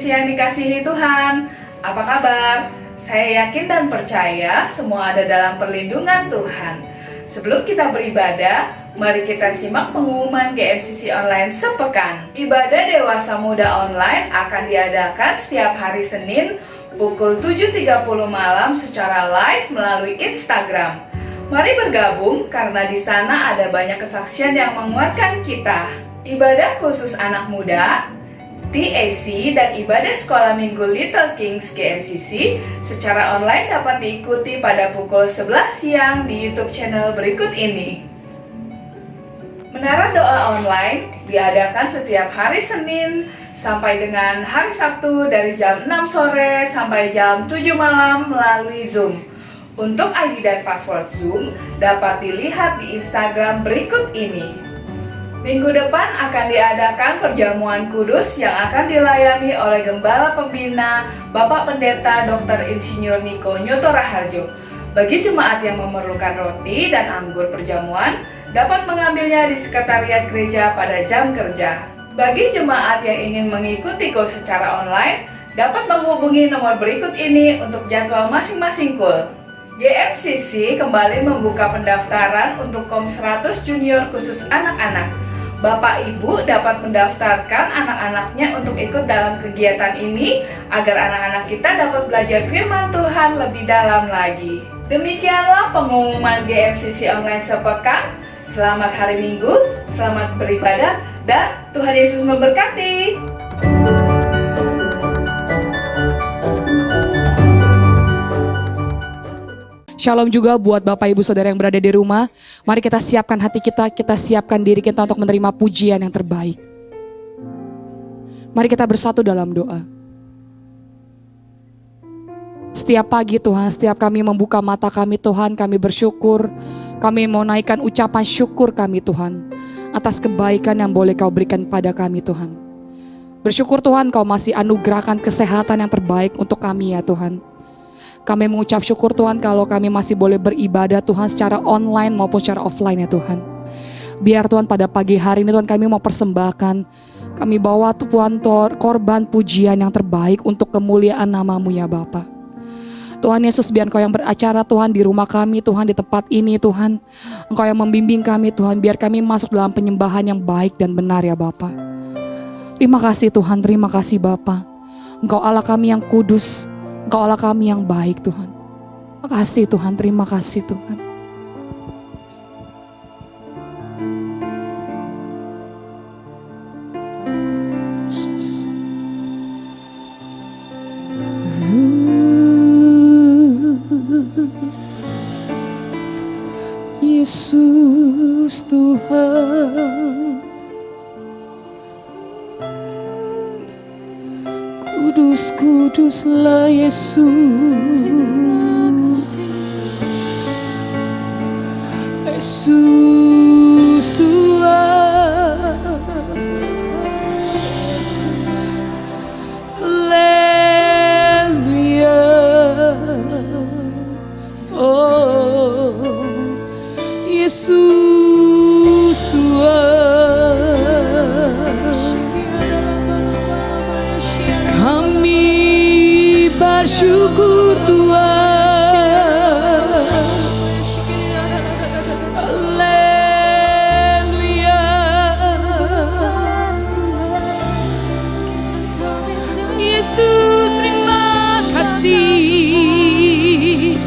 yang dikasihi Tuhan, apa kabar? Saya yakin dan percaya semua ada dalam perlindungan Tuhan. Sebelum kita beribadah, mari kita simak pengumuman GMCC Online sepekan. Ibadah Dewasa Muda Online akan diadakan setiap hari Senin pukul 7.30 malam secara live melalui Instagram. Mari bergabung karena di sana ada banyak kesaksian yang menguatkan kita. Ibadah khusus anak muda, TAC, dan ibadah sekolah minggu Little Kings GMCC secara online dapat diikuti pada pukul 11 siang di YouTube channel berikut ini. Menara Doa Online diadakan setiap hari Senin sampai dengan hari Sabtu dari jam 6 sore sampai jam 7 malam melalui Zoom. Untuk ID dan password Zoom dapat dilihat di Instagram berikut ini. Minggu depan akan diadakan perjamuan kudus yang akan dilayani oleh Gembala Pembina Bapak Pendeta Dr. Insinyur Niko Nyoto Raharjo. Bagi jemaat yang memerlukan roti dan anggur perjamuan, dapat mengambilnya di sekretariat gereja pada jam kerja. Bagi jemaat yang ingin mengikuti KUL secara online, dapat menghubungi nomor berikut ini untuk jadwal masing-masing KUL. GMCC kembali membuka pendaftaran untuk KOM 100 Junior khusus anak-anak. Bapak Ibu dapat mendaftarkan anak-anaknya untuk ikut dalam kegiatan ini agar anak-anak kita dapat belajar firman Tuhan lebih dalam lagi. Demikianlah pengumuman GMCC Online sepekan. Selamat hari Minggu, selamat beribadah, dan Tuhan Yesus memberkati. Shalom juga buat Bapak Ibu Saudara yang berada di rumah. Mari kita siapkan hati kita siapkan diri kita untuk menerima pujian yang terbaik. Mari kita bersatu dalam doa. Setiap pagi Tuhan, setiap kami membuka mata kami Tuhan, kami bersyukur. Kami mau naikkan ucapan syukur kami Tuhan, atas kebaikan yang boleh Kau berikan pada kami Tuhan. Bersyukur Tuhan Kau masih anugerahkan kesehatan yang terbaik untuk kami ya Tuhan. Kami mengucap syukur Tuhan kalau kami masih boleh beribadah Tuhan secara online maupun secara offline ya Tuhan. Biar Tuhan pada pagi hari ini Tuhan kami mau persembahkan, kami bawa Tuhan korban pujian yang terbaik untuk kemuliaan nama-Mu ya Bapa. Tuhan Yesus, biar Engkau yang beracara Tuhan di rumah kami Tuhan, di tempat ini Tuhan. Engkau yang membimbing kami Tuhan, biar kami masuk dalam penyembahan yang baik dan benar ya Bapa. Terima kasih Tuhan, terima kasih Bapa. Engkau Allah kami yang kudus, Engkau Allah kami yang baik Tuhan. Terima kasih Tuhan, terima kasih Tuhan. Yesus. Yesus Tuhan, kudus, kuduslah Yesus. Yesus Tuhan, Haleluya. Oh Yesus Tuhan, kami bersyukur Tuhan. Haleluya. Yesus, terima kasih.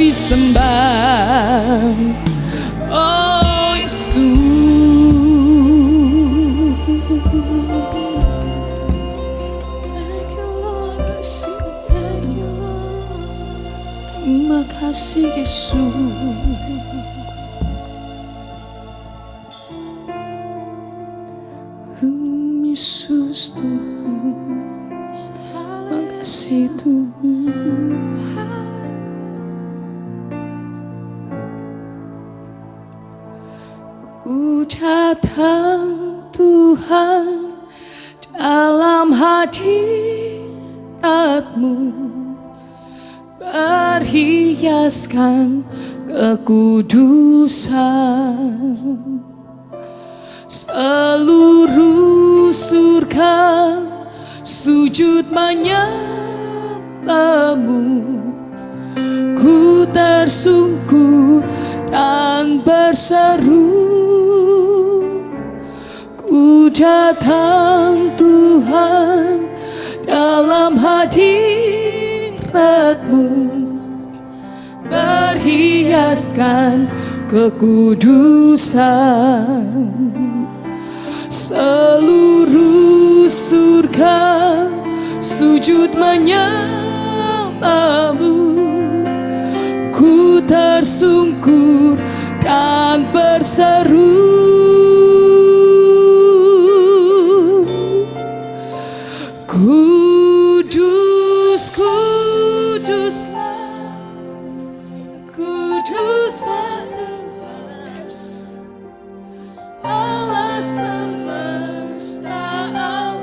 Disembah, oh Yesus. Terima kasih Yesus. Yesus Tuhan, terima kasih Tuhan. Datang Tuhan dalam hati hadiratmu, berhiaskan kekudusan. Seluruh surga sujud menyembahmu, ku tersungkur dan berseru, ku datang Tuhan dalam hadiratmu, berhiaskan kekudusan. Seluruh surga sujud menyembahmu, ku tersungkur dan berseru, kudus, kuduslah, kuduslah Tuhan Allah semesta alam.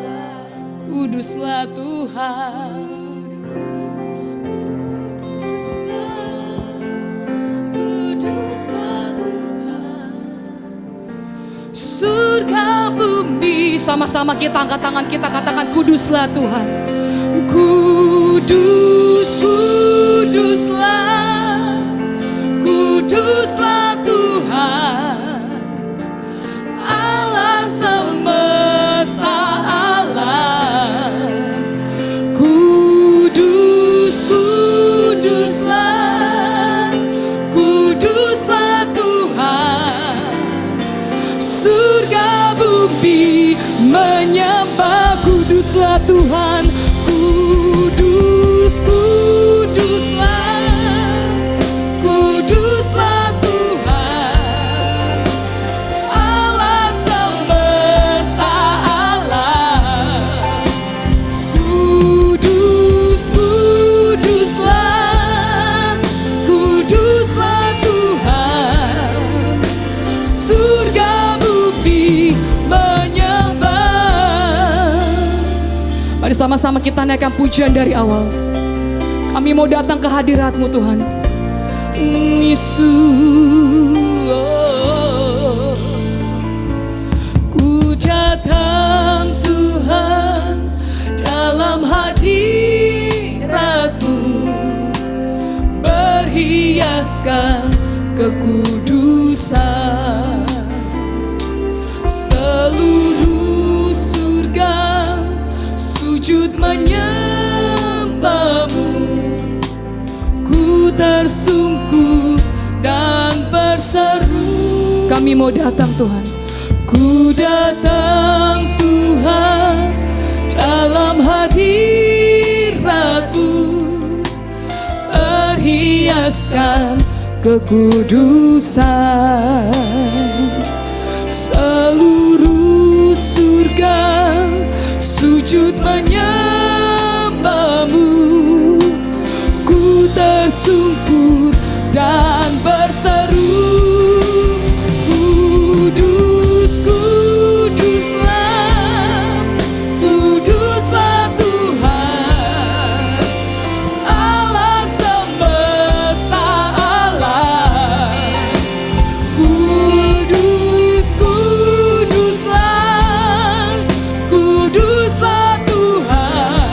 Kuduslah Tuhan, kuduslah Tuhan. Surga bumi, sama-sama kita angkat tangan, kita katakan kuduslah Tuhan. Kudus, kuduslah, kuduslah Tuhan Allah semesta alam. Kudus, kuduslah, kuduslah Tuhan. Surga bumi menyembah, kuduslah Tuhan. Kudus, kuduslah, kuduslah Tuhan Allah semesta alam. Kudus, kuduslah, kuduslah Tuhan. Surga bumi menyembah. Mari sama-sama kita naikkan pujian dari awal. Kami mau datang ke hadirat-Mu Tuhan Yesus. Ku datang Tuhan dalam hadirat-Mu, berhiaskan kekudusan. Seluruh surga sujud menyembahmu, ku tersungkur dan berseru. Kami mau datang Tuhan, ku datang Tuhan dalam hadirat-Mu, berhiaskan kekudusan. Seluruh surga sujud menyembahmu, ku tersungkur dan berseru, kudus, kuduslah, kuduslah Tuhan Allah semesta alam. Kudus, kuduslah, kuduslah Tuhan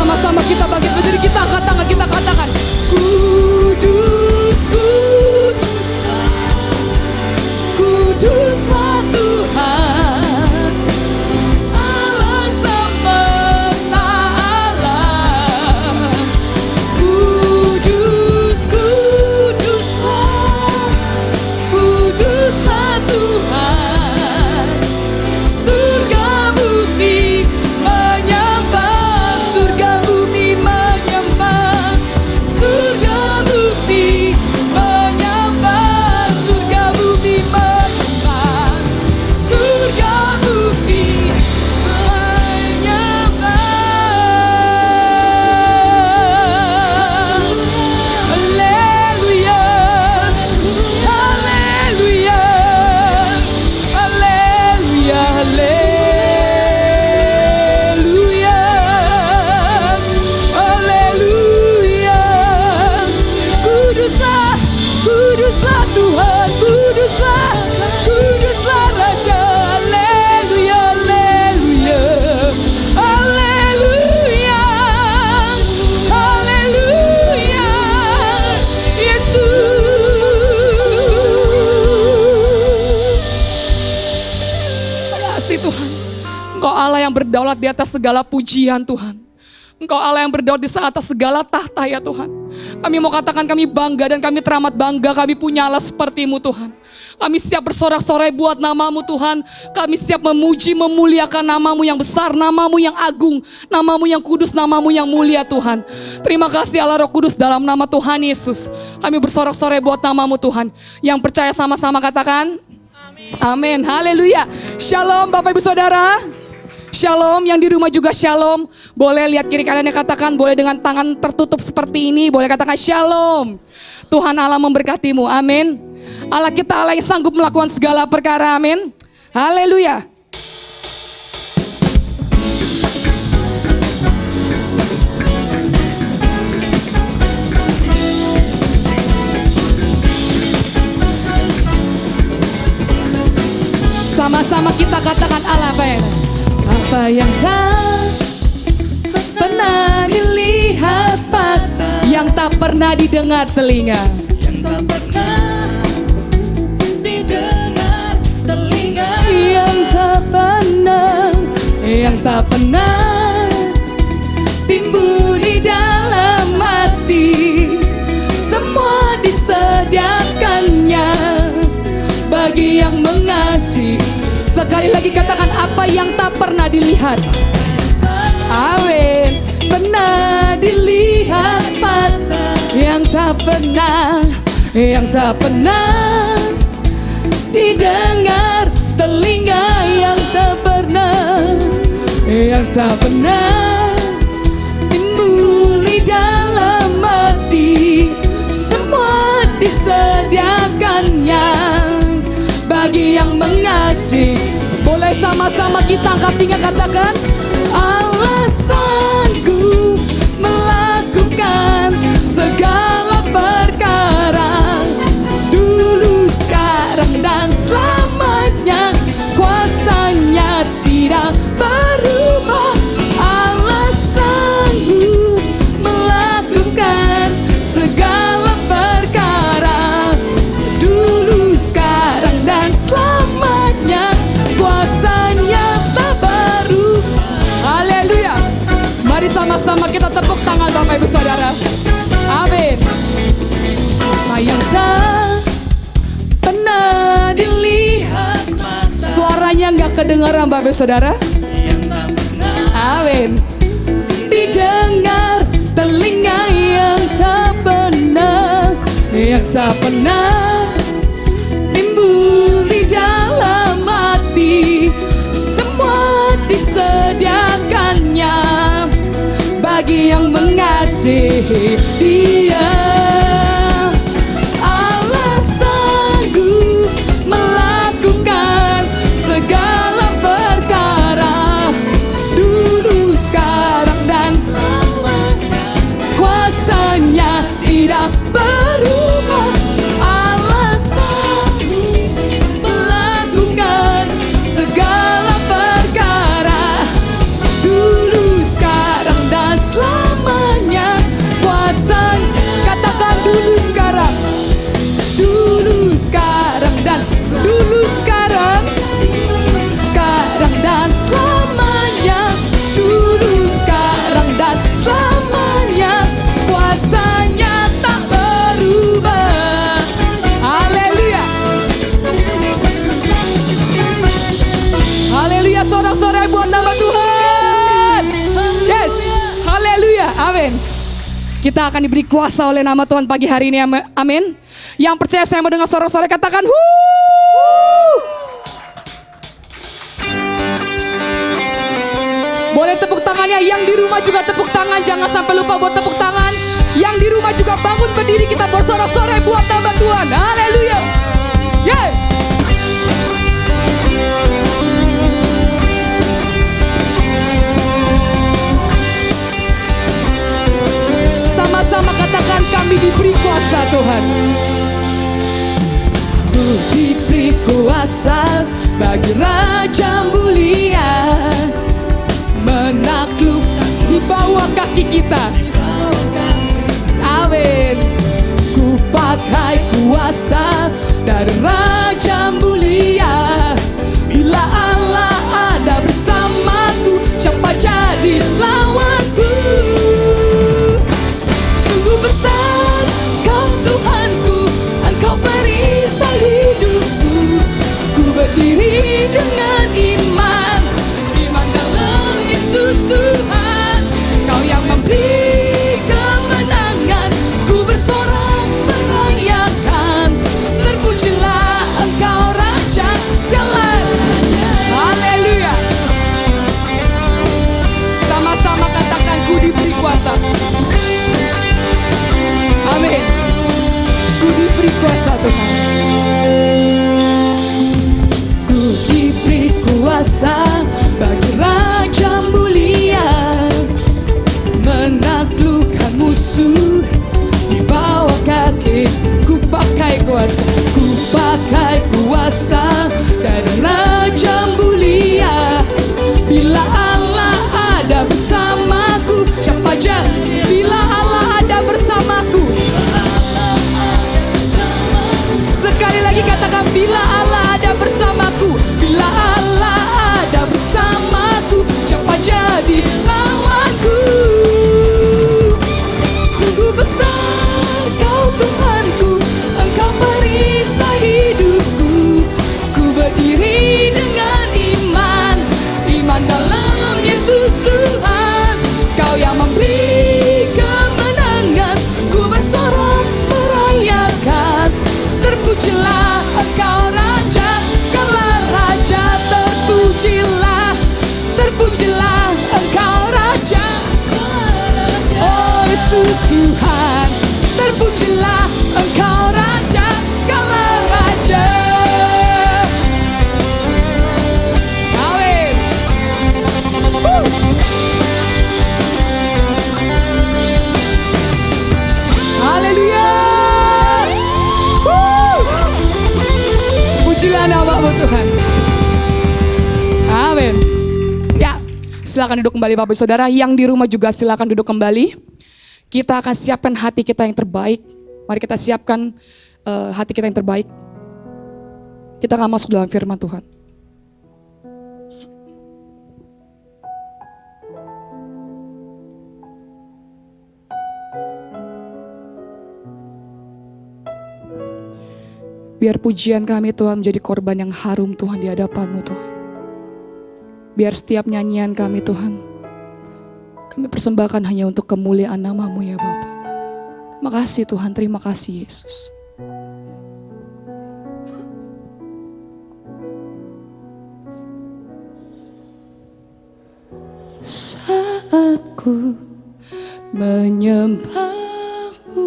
sama-sama kita bangkit berdiri, kita angkat tangan, kita katakan Kudus, Kuduslah Tuhan Allah semesta alam. Kudus, Kuduslah, Kuduslah Tuhan. Surga bumi menyembah, surga bumi menyembah, surga bumi menyembah, surga bumi menyembah, surga bumi menyembah. Haleluya, haleluya, haleluya, haleluya, haleluya. Kuduslah, kuduslah Tuhan, kuduslah, kuduslah Raja. Haleluya, haleluya, haleluya, haleluya, Yesus. Kasih Tuhan, Engkau Allah yang berdaulat di atas segala pujian Tuhan. Engkau Allah yang berdaulat di atas segala tahta ya Tuhan. Kami mau katakan kami bangga dan kami teramat bangga kami punya Allah seperti-Mu Tuhan. Kami siap bersorak-sorai buat nama-Mu Tuhan. Kami siap memuji, memuliakan nama-Mu yang besar, nama-Mu yang agung, nama-Mu yang kudus, nama-Mu yang mulia Tuhan. Terima kasih Allah Roh Kudus dalam nama Tuhan Yesus. Kami bersorak-sorai buat nama-Mu Tuhan. Yang percaya sama-sama katakan amin. Haleluya. Shalom Bapak Ibu Saudara. Shalom, yang di rumah juga shalom. Boleh lihat kiri kanannya katakan, boleh dengan tangan tertutup seperti ini, boleh katakan shalom. Tuhan Allah memberkatimu, amin. Allah kita Allah yang sanggup melakukan segala perkara, amin. Haleluya. Sama-sama kita katakan Allah apa yang tak pernah dilihat mata, yang tak pernah didengar telinga, yang tak pernah didengar telinga, yang tak pernah timbul di dalam hati. Semua disediakannya bagi yang mengasihi. Sekali lagi katakan apa yang tak pernah dilihat. Amin. Pernah dilihat mata, yang tak pernah didengar telinga, yang tak pernah timbul di dalam hati. Semua disediakannya bagi yang mengasihi. Boleh sama-sama kita angkat tinggi katakan Allah sanggup melakukan segala perkara, dulu, sekarang, dan selamanya. Kuasanya tidak berubah. Allah sanggup melakukan segala perkara, dulu, sekarang, dan selamanya. Kuasanya tak berubah. Haleluya. Mari sama-sama kita tepuk tangan Bapak Ibu Saudara. Amin. Apa yang tak pernah dilihat mata, suaranya nggak kedengaran Bapak Ibu Saudara. yang tak pernah Amin. Didengar telinga, yang tak pernah timbul di dalam hati. Semua disediakannya bagi yang mengasihi Dia. Allah sanggup melakukan segala perkara, dulu, sekarang, dan selamanya. Kuasanya tidak berubah. Allah sanggup melakukan segala perkara, dulu, sekarang, dan selamanya. Amin. Kita akan diberi kuasa oleh nama Tuhan pagi hari ini. Amin. Yang percaya saya mau dengar sorak-sorai katakan wuh. Boleh tepuk tangannya, yang di rumah juga tepuk tangan, jangan sampai lupa buat tepuk tangan. Yang di rumah juga bangun berdiri, kita bersorak-sorai buat nama Tuhan. Haleluya. Yeah. Sama-sama katakan, kami diberi kuasa Tuhan. Ku diberi kuasa bagi Raja mulia, menaklukkan di bawah kaki kita. Amin. Ku pakai kuasa dari Raja mulia. Bila Allah ada bersamaku, siapa jadi lawanku? Sungguh besar Kau Tuhanku, Engkau perisai hidupku. Ku berdiri dengan iman, iman dalam Yesus Tuhan. Kau yang memberi kemenangan, ku bersorak merayakan. Terpujilah Engkau Raja segala raja. Haleluya. Sama-sama katakan, ku diberi kuasa. Amin. Ku diberi kuasa Tuhan. Ku diberi kuasa bagi Raja mulia, menaklukkan musuh di bawah kaki. Ku pakai kuasa, ku pakai kuasa dari Raja mulia. Bila Allah ada bersamaku, siapa aja? Bila Allah ada bersamaku. Sekali lagi katakan, bila Allah ada bersamaku. Bila Allah ada bersamaku, siapa jadi lawanku? Sungguh besar Kau Tuhanku, Engkau perisai hidupku. Ku berdiri dengan iman, iman dalam Yesus Tuhan. Kau yang memberi kemenangan, ku bersorak merayakan. Terpujilah Engkau Raja segala raja. Terpujilah, terpujilah Engkau Raja. Oh Yesus Tuhan, terpujilah Engkau Raja segala raja. Amin. Haleluya. Pujilah nama-Mu Tuhan. Amin. Ya, silakan duduk kembali Bapak Saudara. Yang di rumah juga silakan duduk kembali. Kita akan siapkan hati kita yang terbaik. Mari kita siapkan hati kita yang terbaik. Kita akan masuk dalam firman Tuhan. Biar pujian kami Tuhan menjadi korban yang harum Tuhan di hadapan-Mu Tuhan. Biar setiap nyanyian kami Tuhan, kami persembahkan hanya untuk kemuliaan nama-Mu ya Bapa. Terima kasih Tuhan, terima kasih Yesus. Saat ku menyembah-Mu,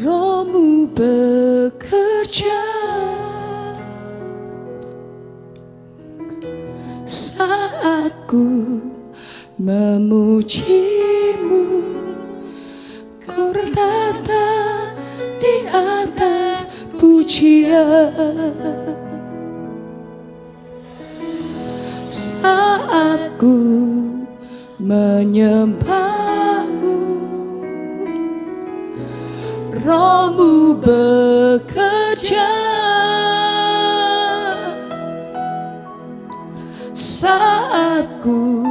Roh-Mu bekerja. Saat ku memuji-Mu, Kau bertata di atas pujian. Saat ku menyembah-Mu, Roh-Mu bekerja. Saat ku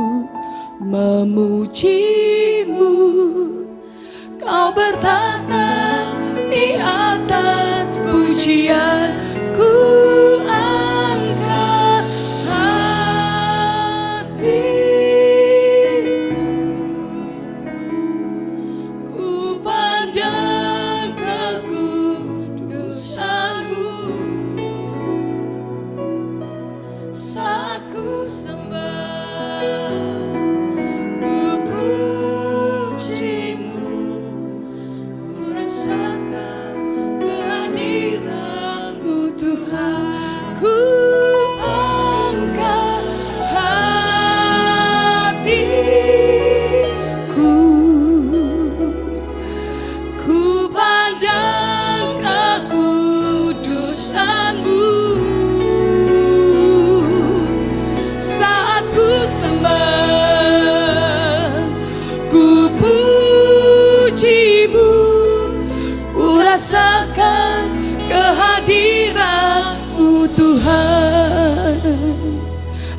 memuji-Mu, Kau bertata di atas pujian. Ku angkat hatiku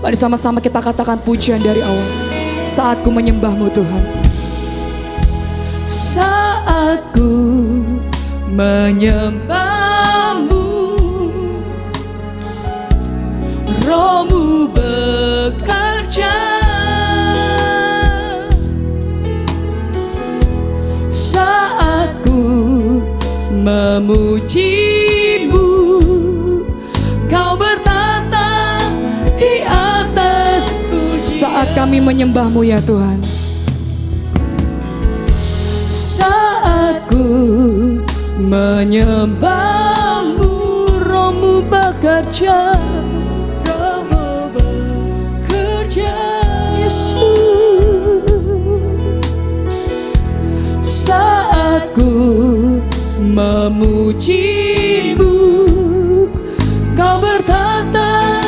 Mari sama-sama kita katakan pujian dari awal. Saat ku menyembah-Mu Tuhan. Saat ku menyembah-Mu, Roh-Mu bekerja. Saat ku memuji-Mu, Kau bertata di atas pujian. Saat kami menyembah-Mu ya Tuhan. Saat ku menyembah-Mu, Roh-Mu bekerja. Roh-Mu bekerja, Yesus. Saat ku memuji-Mu, Kau bertata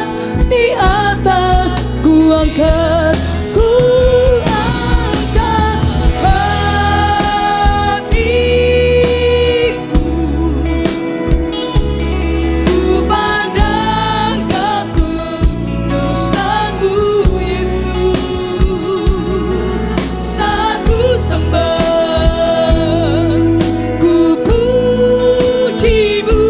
di atas. Ku angkat hatiku, ku pandang kekudusan-Mu Yesus. Saat ku sembah, ku puji-Mu,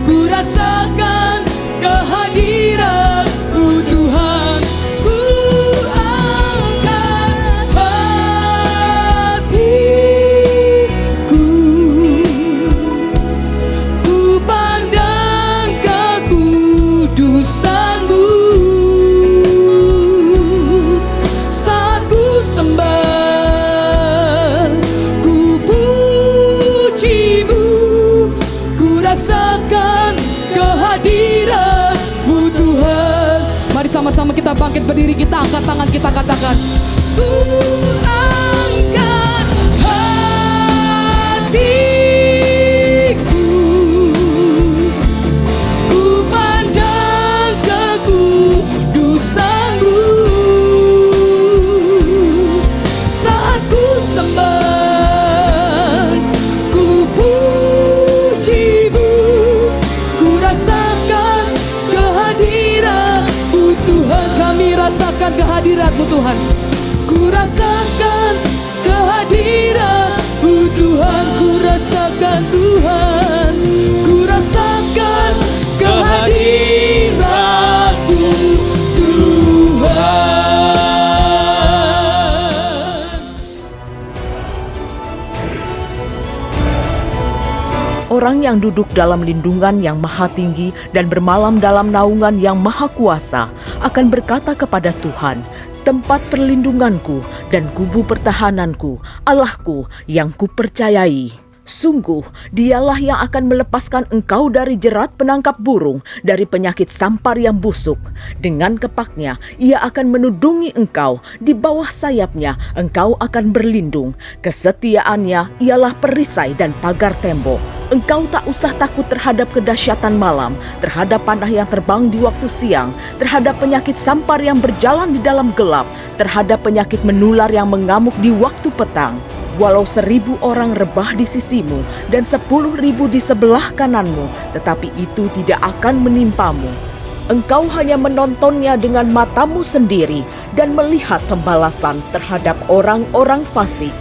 ku rasakan kehadiran-Mu Tuhan. Ku angkat hatiku, ku pandang kekudusan-Mu. Saat ku sembah, ku puji-Mu, ku rasakan kehadiran-Mu Tuhan. Mari sama-sama kita bangkit berdiri, kita angkat tangan, kita katakan, ku angkat hatiku, ku pandang kekudusan-Mu. Saat ku sembah, ku puji-Mu, ku rasakan kehadiran-Mu Tuhan. Kami rasakan kehadiran-Mu Tuhan. Ku rasakan kehadiran-Mu Tuhan. Ku rasakan Tuhan. Ku rasakan kehadiran-Mu Tuhan. Orang yang duduk dalam lindungan yang maha tinggi dan bermalam dalam naungan yang maha kuasa akan berkata kepada Tuhan, tempat perlindunganku dan kubu pertahananku, Allahku yang kupercayai. Sungguh, dialah yang akan melepaskan engkau dari jerat penangkap burung, dari penyakit sampar yang busuk. Dengan kepaknya, ia akan menudungi engkau. Di bawah sayapnya, engkau akan berlindung. Kesetiaannya ialah perisai dan pagar tembok. Engkau tak usah takut terhadap kedahsyatan malam, terhadap panah yang terbang di waktu siang, terhadap penyakit sampar yang berjalan di dalam gelap, terhadap penyakit menular yang mengamuk di waktu petang. Walau 1000 orang rebah di sisimu dan 10.000 di sebelah kananmu, tetapi itu tidak akan menimpamu. Engkau hanya menontonnya dengan matamu sendiri dan melihat pembalasan terhadap orang-orang fasik.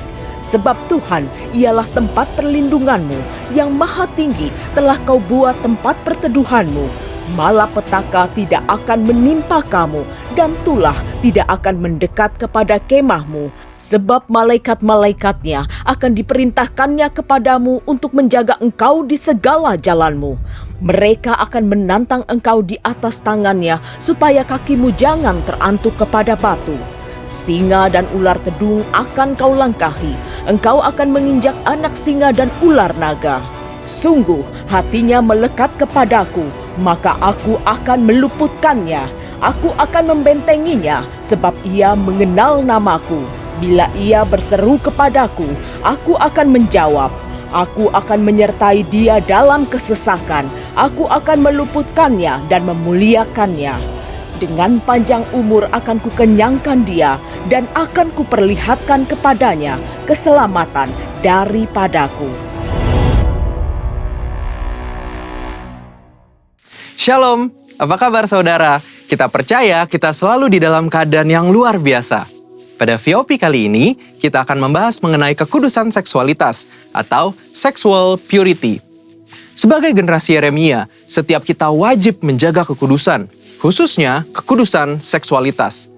Sebab Tuhan ialah tempat perlindunganmu, yang maha tinggi telah kau buat tempat perteduhanmu. Malapetaka tidak akan menimpa kamu, dan tulah tidak akan mendekat kepada kemahmu. Sebab malaikat-malaikatnya akan diperintahkannya kepadamu untuk menjaga engkau di segala jalanmu. Mereka akan menantang engkau di atas tangannya, supaya kakimu jangan terantuk kepada batu. Singa dan ular tedung akan kau langkahi. Engkau akan menginjak anak singa dan ular naga. Sungguh hatinya melekat kepadaku, maka aku akan meluputkannya. Aku akan membentenginya, sebab ia mengenal namaku. Bila ia berseru kepadaku, aku akan menjawab. Aku akan menyertai dia dalam kesesakan. Aku akan meluputkannya dan memuliakannya. Dengan panjang umur akan kukenyangkan dia, dan akan kuperlihatkan kepadanya keselamatan daripadaku. Shalom, apa kabar saudara? Kita percaya kita selalu di dalam keadaan yang luar biasa. Pada VOP kali ini, kita akan membahas mengenai kekudusan seksualitas atau sexual purity. Sebagai generasi Yeremia, setiap kita wajib menjaga kekudusan, khususnya kekudusan seksualitas.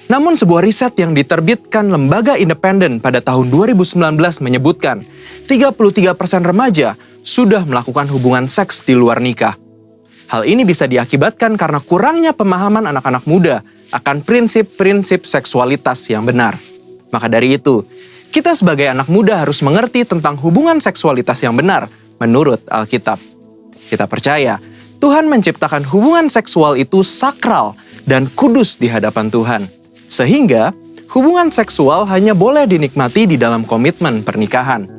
Namun sebuah riset yang diterbitkan lembaga independen pada tahun 2019 menyebutkan 33% remaja sudah melakukan hubungan seks di luar nikah. Hal ini bisa diakibatkan karena kurangnya pemahaman anak-anak muda akan prinsip-prinsip seksualitas yang benar. Maka dari itu, kita sebagai anak muda harus mengerti tentang hubungan seksualitas yang benar menurut Alkitab. Kita percaya Tuhan menciptakan hubungan seksual itu sakral dan kudus di hadapan Tuhan. Sehingga hubungan seksual hanya boleh dinikmati di dalam komitmen pernikahan.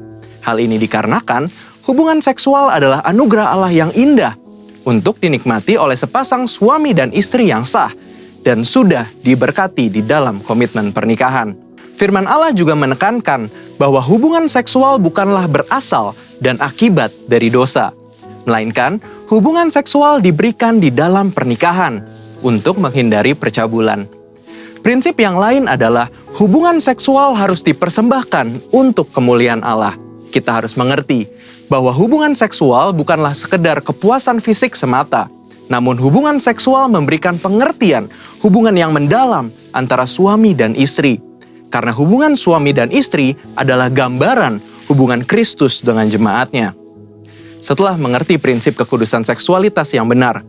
Hal ini dikarenakan hubungan seksual adalah anugerah Allah yang indah untuk dinikmati oleh sepasang suami dan istri yang sah dan sudah diberkati di dalam komitmen pernikahan. Firman Allah juga menekankan bahwa hubungan seksual bukanlah berasal dan akibat dari dosa, melainkan hubungan seksual diberikan di dalam pernikahan untuk menghindari percabulan. Prinsip yang lain adalah hubungan seksual harus dipersembahkan untuk kemuliaan Allah. Kita harus mengerti bahwa hubungan seksual bukanlah sekedar kepuasan fisik semata, namun hubungan seksual memberikan pengertian hubungan yang mendalam antara suami dan istri. Karena hubungan suami dan istri adalah gambaran hubungan Kristus dengan jemaatnya. Setelah mengerti prinsip kekudusan seksualitas yang benar,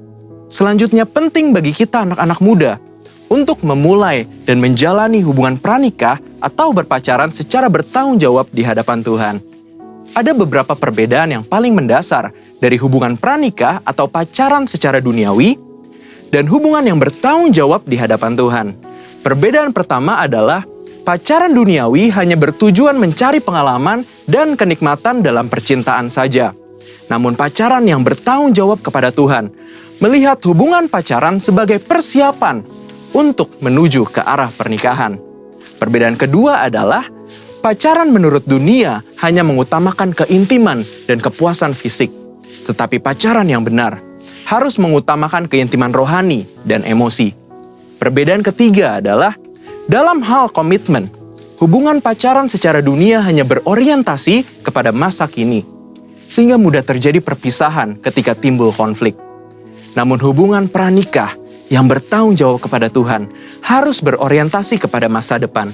selanjutnya penting bagi kita anak-anak muda untuk memulai dan menjalani hubungan pranikah atau berpacaran secara bertanggung jawab di hadapan Tuhan. Ada beberapa perbedaan yang paling mendasar dari hubungan pranikah atau pacaran secara duniawi dan hubungan yang bertanggung jawab di hadapan Tuhan. Perbedaan pertama adalah pacaran duniawi hanya bertujuan mencari pengalaman dan kenikmatan dalam percintaan saja. Namun pacaran yang bertanggung jawab kepada Tuhan melihat hubungan pacaran sebagai persiapan untuk menuju ke arah pernikahan. Perbedaan kedua adalah pacaran menurut dunia hanya mengutamakan keintiman dan kepuasan fisik. Tetapi pacaran yang benar harus mengutamakan keintiman rohani dan emosi. Perbedaan ketiga adalah dalam hal komitmen, hubungan pacaran secara dunia hanya berorientasi kepada masa kini, sehingga mudah terjadi perpisahan ketika timbul konflik. Namun hubungan pranikah yang bertanggung jawab kepada Tuhan harus berorientasi kepada masa depan.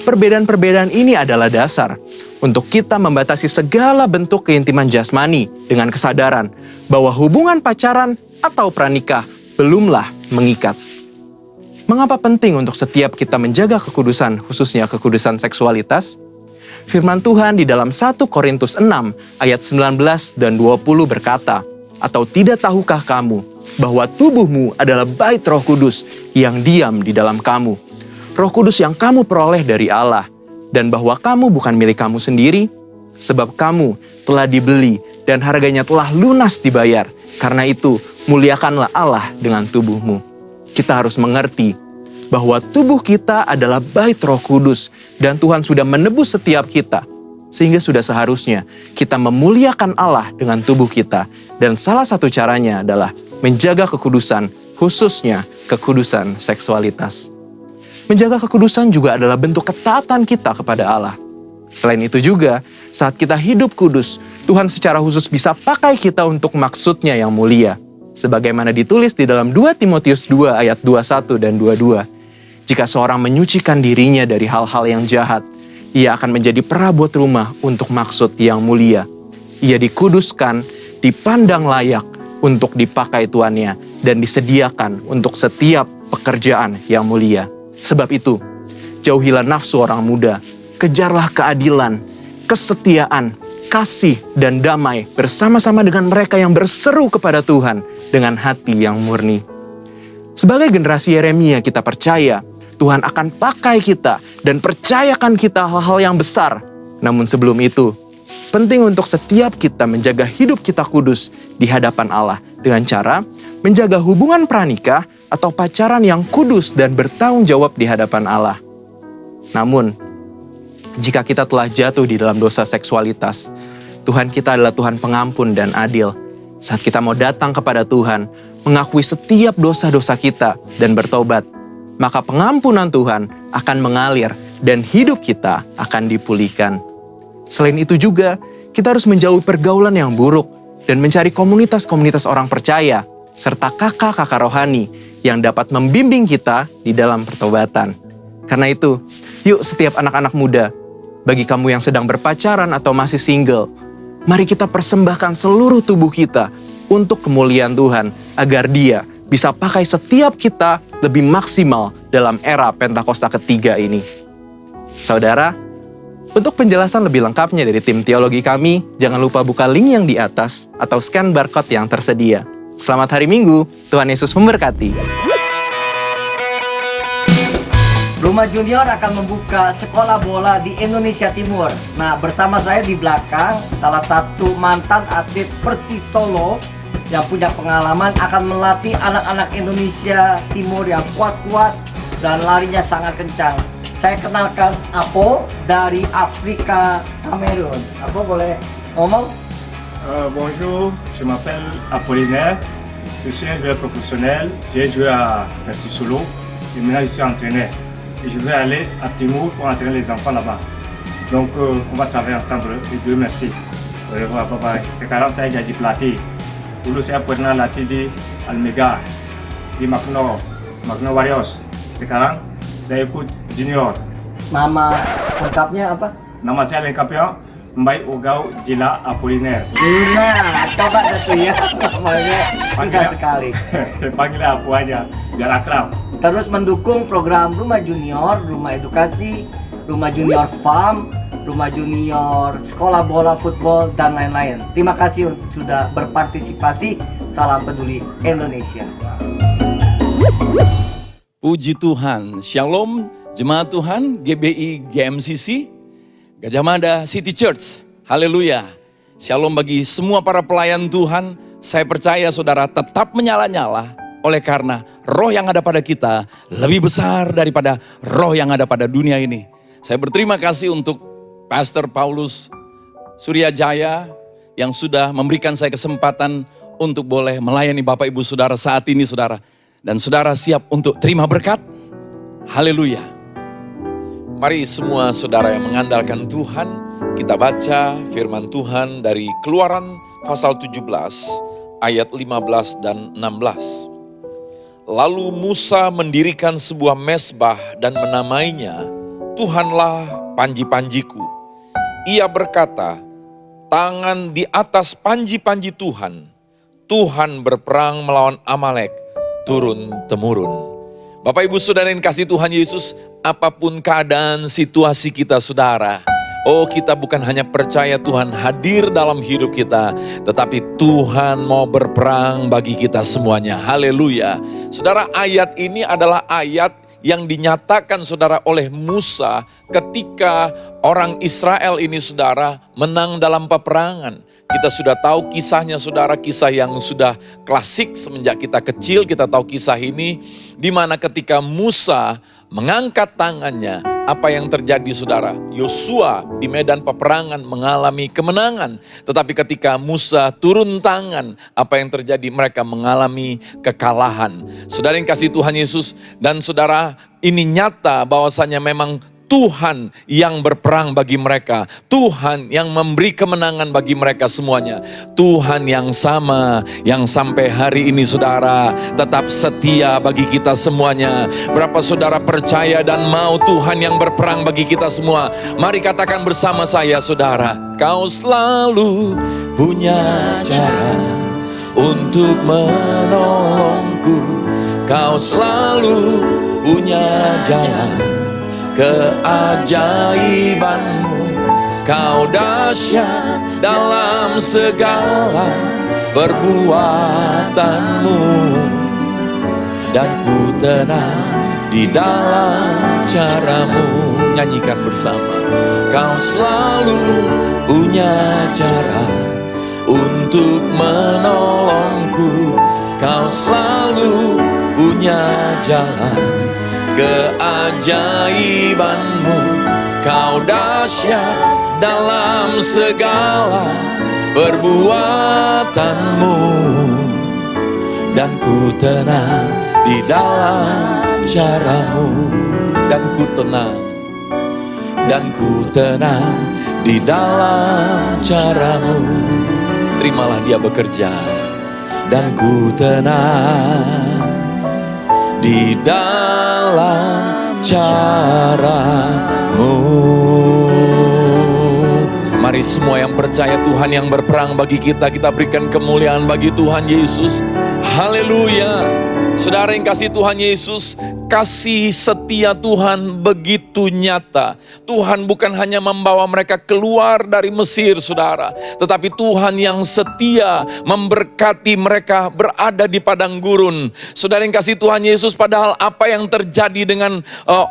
Perbedaan-perbedaan ini adalah dasar untuk kita membatasi segala bentuk keintiman jasmani dengan kesadaran bahwa hubungan pacaran atau pranikah belumlah mengikat. Mengapa penting untuk setiap kita menjaga kekudusan, khususnya kekudusan seksualitas? Firman Tuhan di dalam 1 Korintus 6 ayat 19 dan 20 berkata, "Atau tidak tahukah kamu bahwa tubuhmu adalah bait Roh Kudus yang diam di dalam kamu? Roh Kudus yang kamu peroleh dari Allah, dan bahwa kamu bukan milik kamu sendiri, sebab kamu telah dibeli dan harganya telah lunas dibayar. Karena itu, muliakanlah Allah dengan tubuhmu." Kita harus mengerti bahwa tubuh kita adalah bait Roh Kudus dan Tuhan sudah menebus setiap kita. Sehingga sudah seharusnya kita memuliakan Allah dengan tubuh kita. Dan salah satu caranya adalah menjaga kekudusan, khususnya kekudusan seksualitas. Menjaga kekudusan juga adalah bentuk ketaatan kita kepada Allah. Selain itu juga, saat kita hidup kudus, Tuhan secara khusus bisa pakai kita untuk maksudnya yang mulia. Sebagaimana ditulis di dalam 2 Timotius 2 ayat 21 dan 22. Jika seorang menyucikan dirinya dari hal-hal yang jahat, ia akan menjadi perabot rumah untuk maksud yang mulia. Ia dikuduskan, dipandang layak untuk dipakai tuannya, dan disediakan untuk setiap pekerjaan yang mulia. Sebab itu, jauhilah nafsu orang muda, kejarlah keadilan, kesetiaan, kasih, dan damai bersama-sama dengan mereka yang berseru kepada Tuhan dengan hati yang murni. Sebagai generasi Yeremia, kita percaya Tuhan akan pakai kita dan percayakan kita hal-hal yang besar. Namun sebelum itu, penting untuk setiap kita menjaga hidup kita kudus di hadapan Allah dengan cara menjaga hubungan pranikah atau pacaran yang kudus dan bertanggung jawab di hadapan Allah. Namun, jika kita telah jatuh di dalam dosa seksualitas, Tuhan kita adalah Tuhan pengampun dan adil. Saat kita mau datang kepada Tuhan, mengakui setiap dosa-dosa kita dan bertobat, maka pengampunan Tuhan akan mengalir dan hidup kita akan dipulihkan. Selain itu juga, kita harus menjauhi pergaulan yang buruk dan mencari komunitas-komunitas orang percaya, serta kakak-kakak rohani yang dapat membimbing kita di dalam pertobatan. Karena itu, yuk setiap anak-anak muda, bagi kamu yang sedang berpacaran atau masih single, mari kita persembahkan seluruh tubuh kita untuk kemuliaan Tuhan, agar Dia bisa pakai setiap kita lebih maksimal dalam era Pentakosta ketiga ini. Saudara, untuk penjelasan lebih lengkapnya dari tim teologi kami, jangan lupa buka link yang di atas atau scan barcode yang tersedia. Selamat hari Minggu, Tuhan Yesus memberkati. Rumah Junior akan membuka sekolah bola di Indonesia Timur. Nah, bersama saya di belakang, salah satu mantan atlet Persis Solo yang punya pengalaman akan melatih anak-anak Indonesia Timur yang kuat-kuat dan larinya sangat kencang. Saya kenalkan Apo dari Afrika Kamerun. Apo boleh ngomong? Bonjour, je m'appelle Apollinaire, je suis un joueur professionnel, j'ai joué à Persis Solo et maintenant je suis entraîneur. Et je vais aller à Timor pour entraîner les enfants là-bas. Donc on va travailler ensemble et Dieu merci. Au revoir, bye bye. Sekarang saya jadi pelatih. Dulu saya pernah latih di Almega, di Magno Warriors. Sekarang saya ikut Junior. Nama lengkapnya apa? Nama saya lengkapnya Mbay Ogau Jila Apollinaire. Nah, coba deh tuh ya. Namanya susah sekali. Panggil aku aja, biar akrab. Terus mendukung program Rumah Junior, Rumah Edukasi, Rumah Junior Farm, Rumah Junior Sekolah Bola Football, dan lain-lain. Terima kasih sudah berpartisipasi. Salam peduli Indonesia. Puji Tuhan, Shalom, Jemaat Tuhan, GBI GMCC, Gajah Mada City Church, haleluya. Shalom bagi semua para pelayan Tuhan. Saya percaya saudara tetap menyala-nyala, oleh karena roh yang ada pada kita lebih besar daripada roh yang ada pada dunia ini. Saya berterima kasih untuk Pastor Paulus Suryajaya yang sudah memberikan saya kesempatan untuk boleh melayani Bapak Ibu Saudara saat ini saudara. Dan saudara siap untuk terima berkat? Haleluya. Mari semua saudara yang mengandalkan Tuhan, kita baca firman Tuhan dari Keluaran pasal 17 ayat 15 dan 16. Lalu Musa mendirikan sebuah mezbah dan menamainya, Tuhanlah panji-panjiku. Ia berkata, tangan di atas panji-panji Tuhan, Tuhan berperang melawan Amalek turun-temurun. Bapak Ibu Saudara yang kasih Tuhan Yesus, apapun keadaan situasi kita saudara, kita bukan hanya percaya Tuhan hadir dalam hidup kita, tetapi Tuhan mau berperang bagi kita semuanya. Haleluya. Saudara, ayat ini adalah ayat yang dinyatakan saudara oleh Musa ketika orang Israel ini saudara menang dalam peperangan. Kita sudah tahu kisahnya saudara, kisah yang sudah klasik semenjak kita kecil, kita tahu kisah ini. Di mana ketika Musa mengangkat tangannya, apa yang terjadi saudara? Yosua di medan peperangan mengalami kemenangan. Tetapi ketika Musa turun tangan, apa yang terjadi? Mereka mengalami kekalahan. Saudara yang kasih Tuhan Yesus, dan saudara ini nyata bahwasanya memang Tuhan yang berperang bagi mereka. Tuhan yang memberi kemenangan bagi mereka semuanya. Tuhan yang sama, yang sampai hari ini saudara tetap setia bagi kita semuanya. Berapa saudara percaya dan mau Tuhan yang berperang bagi kita semua? Mari katakan bersama saya saudara. Kau selalu punya cara untuk menolongku. Kau selalu punya jalan keajaibanmu. Kau dahsyat dalam segala perbuatanmu, dan ku tenang di dalam caramu. Nyanyikan bersama. Kau selalu punya cara untuk menolongku. Kau selalu punya jalan keajaibanmu. Kau dahsyat dalam segala perbuatanmu, dan ku tenang di dalam caramu, dan ku tenang, dan ku tenang di dalam caramu. Terimalah dia bekerja, dan ku tenang di dalam caramu. Mari semua yang percaya Tuhan yang berperang bagi kita, kita berikan kemuliaan bagi Tuhan Yesus. Haleluya. Saudara yang kasih Tuhan Yesus, kasih setia Tuhan begitu nyata. Tuhan bukan hanya membawa mereka keluar dari Mesir, saudara, tetapi Tuhan yang setia memberkati mereka berada di padang gurun. Saudara yang kasih Tuhan Yesus, padahal apa yang terjadi dengan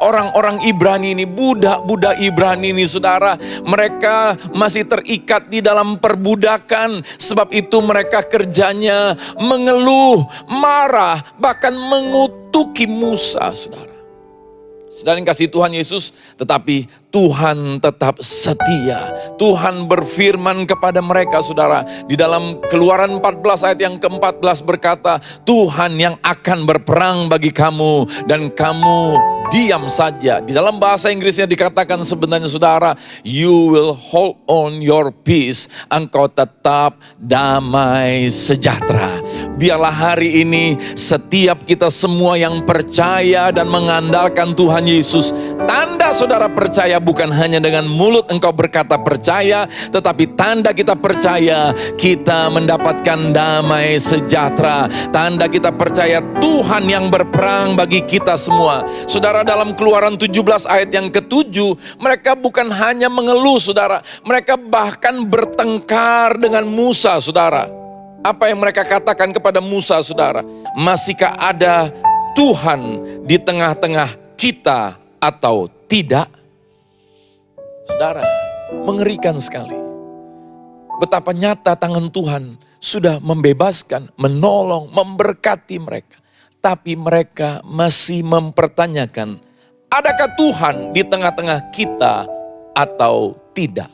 orang-orang Ibrani ini, budak-budak Ibrani ini, saudara, mereka masih terikat di dalam perbudakan. Sebab itu mereka kerjanya mengeluh, marah, bahkan mengutuki Musa, saudara. Saudara yang kasih Tuhan Yesus, tetapi Tuhan tetap setia. Tuhan berfirman kepada mereka, saudara, di dalam Keluaran 14 ayat yang ke-14 berkata, Tuhan yang akan berperang bagi kamu dan kamu diam saja. Di dalam bahasa Inggrisnya dikatakan sebenarnya, saudara, you will hold on your peace. Engkau tetap damai sejahtera. Biarlah hari ini setiap kita semua yang percaya dan mengandalkan Tuhan Yesus, tanda saudara percaya bukan hanya dengan mulut engkau berkata percaya, tetapi tanda kita percaya kita mendapatkan damai sejahtera. Tanda kita percaya Tuhan yang berperang bagi kita semua. Saudara, dalam Keluaran 17 ayat yang ke-7, mereka bukan hanya mengeluh, saudara, mereka bahkan bertengkar dengan Musa, saudara. Apa yang mereka katakan kepada Musa, saudara? Masihkah ada Tuhan di tengah-tengah kita atau tidak? Saudara, mengerikan sekali. Betapa nyata tangan Tuhan sudah membebaskan, menolong, memberkati mereka. Tapi mereka masih mempertanyakan, adakah Tuhan di tengah-tengah kita atau tidak?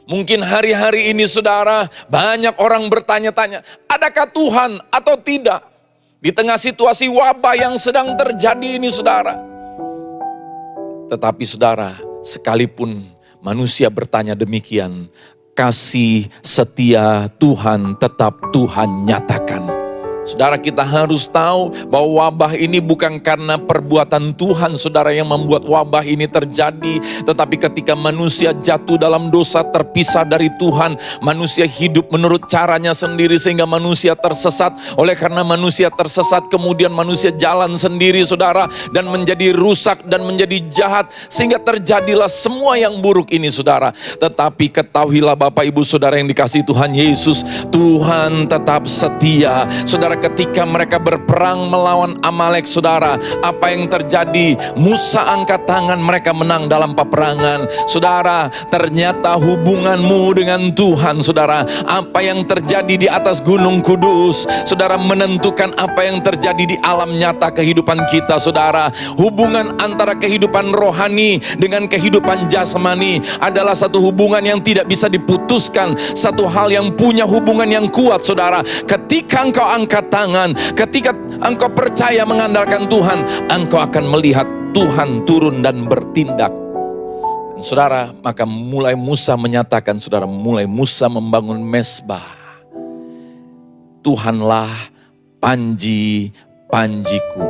Mungkin hari-hari ini, saudara, banyak orang bertanya-tanya, adakah Tuhan atau tidak? Di tengah situasi wabah yang sedang terjadi ini, saudara. Tetapi saudara, sekalipun manusia bertanya demikian, kasih setia Tuhan tetap Tuhan nyatakan. Saudara, kita harus tahu bahwa wabah ini bukan karena perbuatan Tuhan, saudara, yang membuat wabah ini terjadi. Tetapi ketika manusia jatuh dalam dosa, terpisah dari Tuhan, manusia hidup menurut caranya sendiri sehingga manusia tersesat. Oleh karena manusia tersesat, kemudian manusia jalan sendiri, saudara, dan menjadi rusak dan menjadi jahat. Sehingga terjadilah semua yang buruk ini, saudara. Tetapi ketahuilah Bapak Ibu Saudara yang dikasihi Tuhan Yesus, Tuhan tetap setia. Saudara, ketika mereka berperang melawan Amalek, saudara, apa yang terjadi? Musa angkat tangan, mereka menang dalam peperangan. Saudara, ternyata hubunganmu dengan Tuhan, saudara, apa yang terjadi di atas Gunung Kudus, saudara, menentukan apa yang terjadi di alam nyata kehidupan kita, saudara. Hubungan antara kehidupan rohani dengan kehidupan jasmani adalah satu hubungan yang tidak bisa diputuskan. Satu hal yang punya hubungan yang kuat, saudara. Ketika engkau angkat tangan, ketika engkau percaya mengandalkan Tuhan, engkau akan melihat Tuhan turun dan bertindak. Dan saudara, maka mulai Musa menyatakan, saudara, mulai Musa membangun mezbah. Tuhanlah panji-panjiku.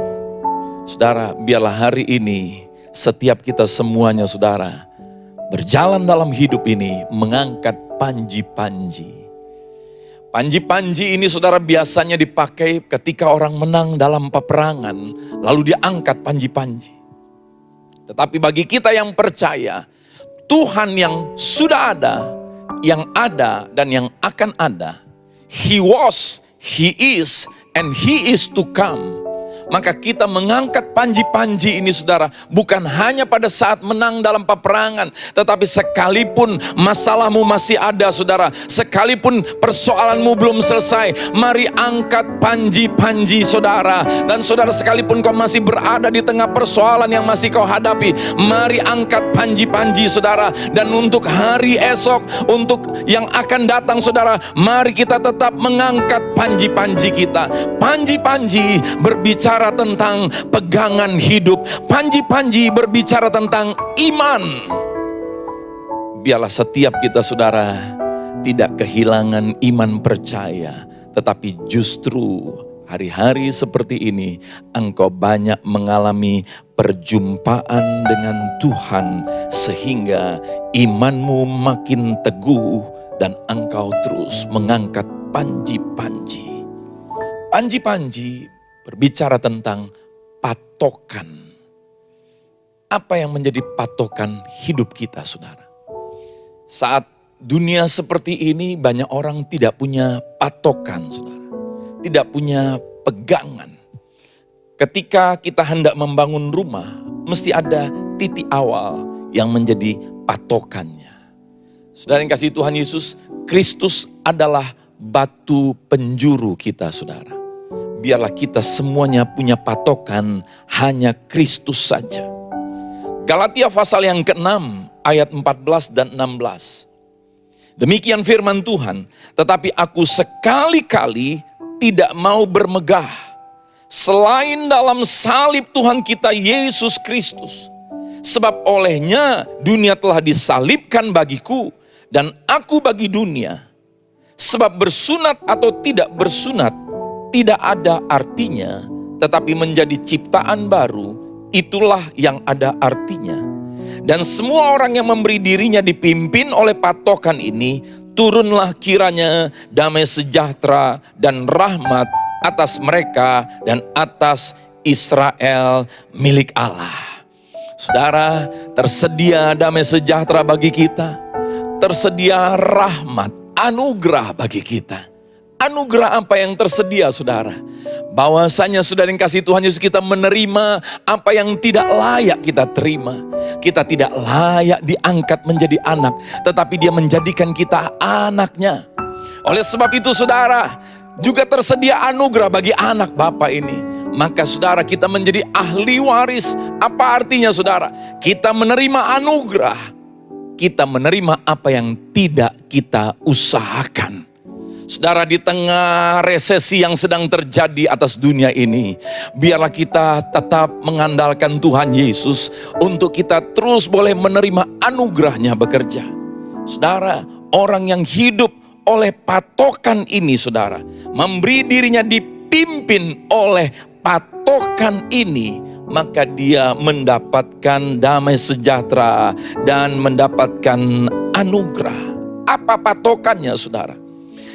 Saudara, biarlah hari ini setiap kita semuanya, saudara, berjalan dalam hidup ini mengangkat panji-panji. Panji-panji ini, saudara, biasanya dipakai ketika orang menang dalam peperangan, lalu dia angkat panji-panji. Tetapi bagi kita yang percaya, Tuhan yang sudah ada, dan yang akan ada, He was, He is, and He is to come. Maka kita mengangkat panji-panji ini saudara, bukan hanya pada saat menang dalam peperangan, tetapi sekalipun masalahmu masih ada saudara, sekalipun persoalanmu belum selesai, mari angkat panji-panji saudara. Dan saudara, sekalipun kau masih berada di tengah persoalan yang masih kau hadapi, mari angkat panji-panji saudara. Dan untuk hari esok, untuk yang akan datang saudara, mari kita tetap mengangkat panji-panji kita. Panji-panji berbicara tentang pegangan hidup. Panji-panji berbicara tentang iman. Biarlah setiap kita saudara tidak kehilangan iman percaya, tetapi justru hari-hari seperti ini engkau banyak mengalami perjumpaan dengan Tuhan sehingga imanmu makin teguh dan engkau terus mengangkat panji-panji. Panji-panji berbicara tentang patokan. Apa yang menjadi patokan hidup kita, saudara? Saat dunia seperti ini, banyak orang tidak punya patokan, saudara. Tidak punya pegangan. Ketika kita hendak membangun rumah, mesti ada titik awal yang menjadi patokannya. Saudara yang kasih Tuhan Yesus, Kristus adalah batu penjuru kita, saudara. Biarlah kita semuanya punya patokan hanya Kristus saja. Galatia pasal yang ke-6 ayat 14 dan 16. Demikian firman Tuhan, tetapi aku sekali-kali tidak mau bermegah selain dalam salib Tuhan kita Yesus Kristus. Sebab olehnya dunia telah disalibkan bagiku dan aku bagi dunia. Sebab bersunat atau tidak bersunat tidak ada artinya, tetapi menjadi ciptaan baru, itulah yang ada artinya. Dan semua orang yang memberi dirinya dipimpin oleh patokan ini, turunlah kiranya damai sejahtera dan rahmat atas mereka dan atas Israel milik Allah. Saudara, tersedia damai sejahtera bagi kita, tersedia rahmat, anugerah bagi kita. Anugerah apa yang tersedia, saudara? Bahwasanya saudara yang kasih Tuhan Yesus, kita menerima apa yang tidak layak kita terima. Kita tidak layak diangkat menjadi anak, tetapi Dia menjadikan kita anaknya. Oleh sebab itu saudara, juga tersedia anugerah bagi anak Bapa ini. Maka saudara, kita menjadi ahli waris. Apa artinya saudara? Kita menerima anugerah. Kita menerima apa yang tidak kita usahakan. Saudara, di tengah resesi yang sedang terjadi atas dunia ini, biarlah kita tetap mengandalkan Tuhan Yesus untuk kita terus boleh menerima anugerahnya bekerja. Saudara, orang yang hidup oleh patokan ini, saudara, memberi dirinya dipimpin oleh patokan ini, maka dia mendapatkan damai sejahtera dan mendapatkan anugerah. Apa patokannya, saudara?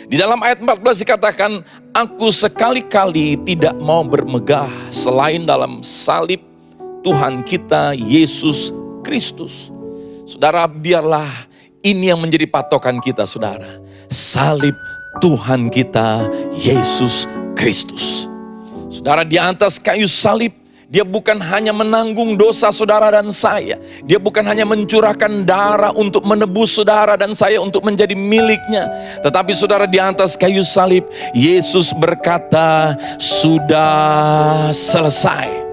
Di dalam ayat 14 dikatakan, aku sekali-kali tidak mau bermegah selain dalam salib Tuhan kita Yesus Kristus. Saudara, biarlah ini yang menjadi patokan kita, saudara. Salib Tuhan kita Yesus Kristus. Saudara, di atas kayu salib, Dia bukan hanya menanggung dosa saudara dan saya. Dia bukan hanya mencurahkan darah untuk menebus saudara dan saya untuk menjadi miliknya. Tetapi saudara, di atas kayu salib, Yesus berkata, sudah selesai.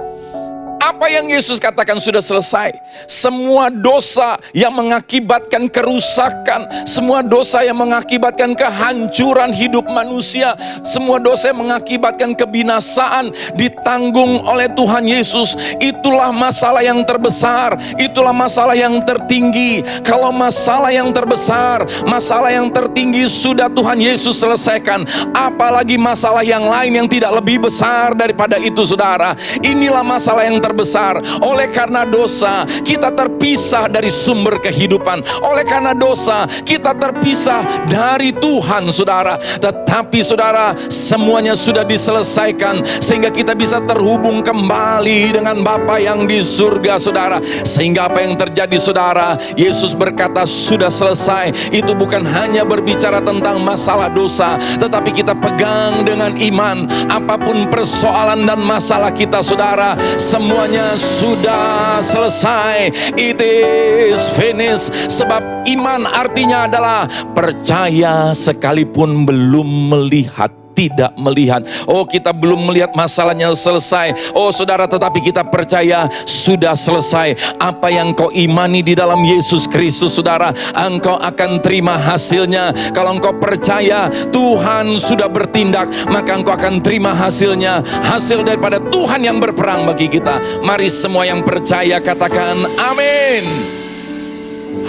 Apa yang Yesus katakan sudah selesai? Semua dosa yang mengakibatkan kerusakan, semua dosa yang mengakibatkan kehancuran hidup manusia, semua dosa yang mengakibatkan kebinasaan ditanggung oleh Tuhan Yesus. Itulah masalah yang terbesar, itulah masalah yang tertinggi. Kalau masalah yang terbesar, masalah yang tertinggi sudah Tuhan Yesus selesaikan, apalagi masalah yang lain yang tidak lebih besar daripada itu, saudara. Inilah masalah yang terbesar besar. Oleh karena dosa, kita terpisah dari sumber kehidupan. Oleh karena dosa, kita terpisah dari Tuhan, saudara. Tetapi saudara, semuanya sudah diselesaikan sehingga kita bisa terhubung kembali dengan Bapa yang di surga, saudara. Sehingga apa yang terjadi, saudara, Yesus berkata sudah selesai. Itu bukan hanya berbicara tentang masalah dosa, tetapi kita pegang dengan iman. Apapun persoalan dan masalah kita, saudara, semuanya sudah selesai. It is finished. Sebab iman artinya adalah percaya sekalipun belum melihat. Tidak melihat. Oh, kita belum melihat masalahnya selesai. Oh saudara, tetapi kita percaya sudah selesai. Apa yang kau imani di dalam Yesus Kristus, saudara, engkau akan terima hasilnya. Kalau engkau percaya Tuhan sudah bertindak, maka engkau akan terima hasilnya. Hasil daripada Tuhan yang berperang bagi kita. Mari semua yang percaya katakan amin.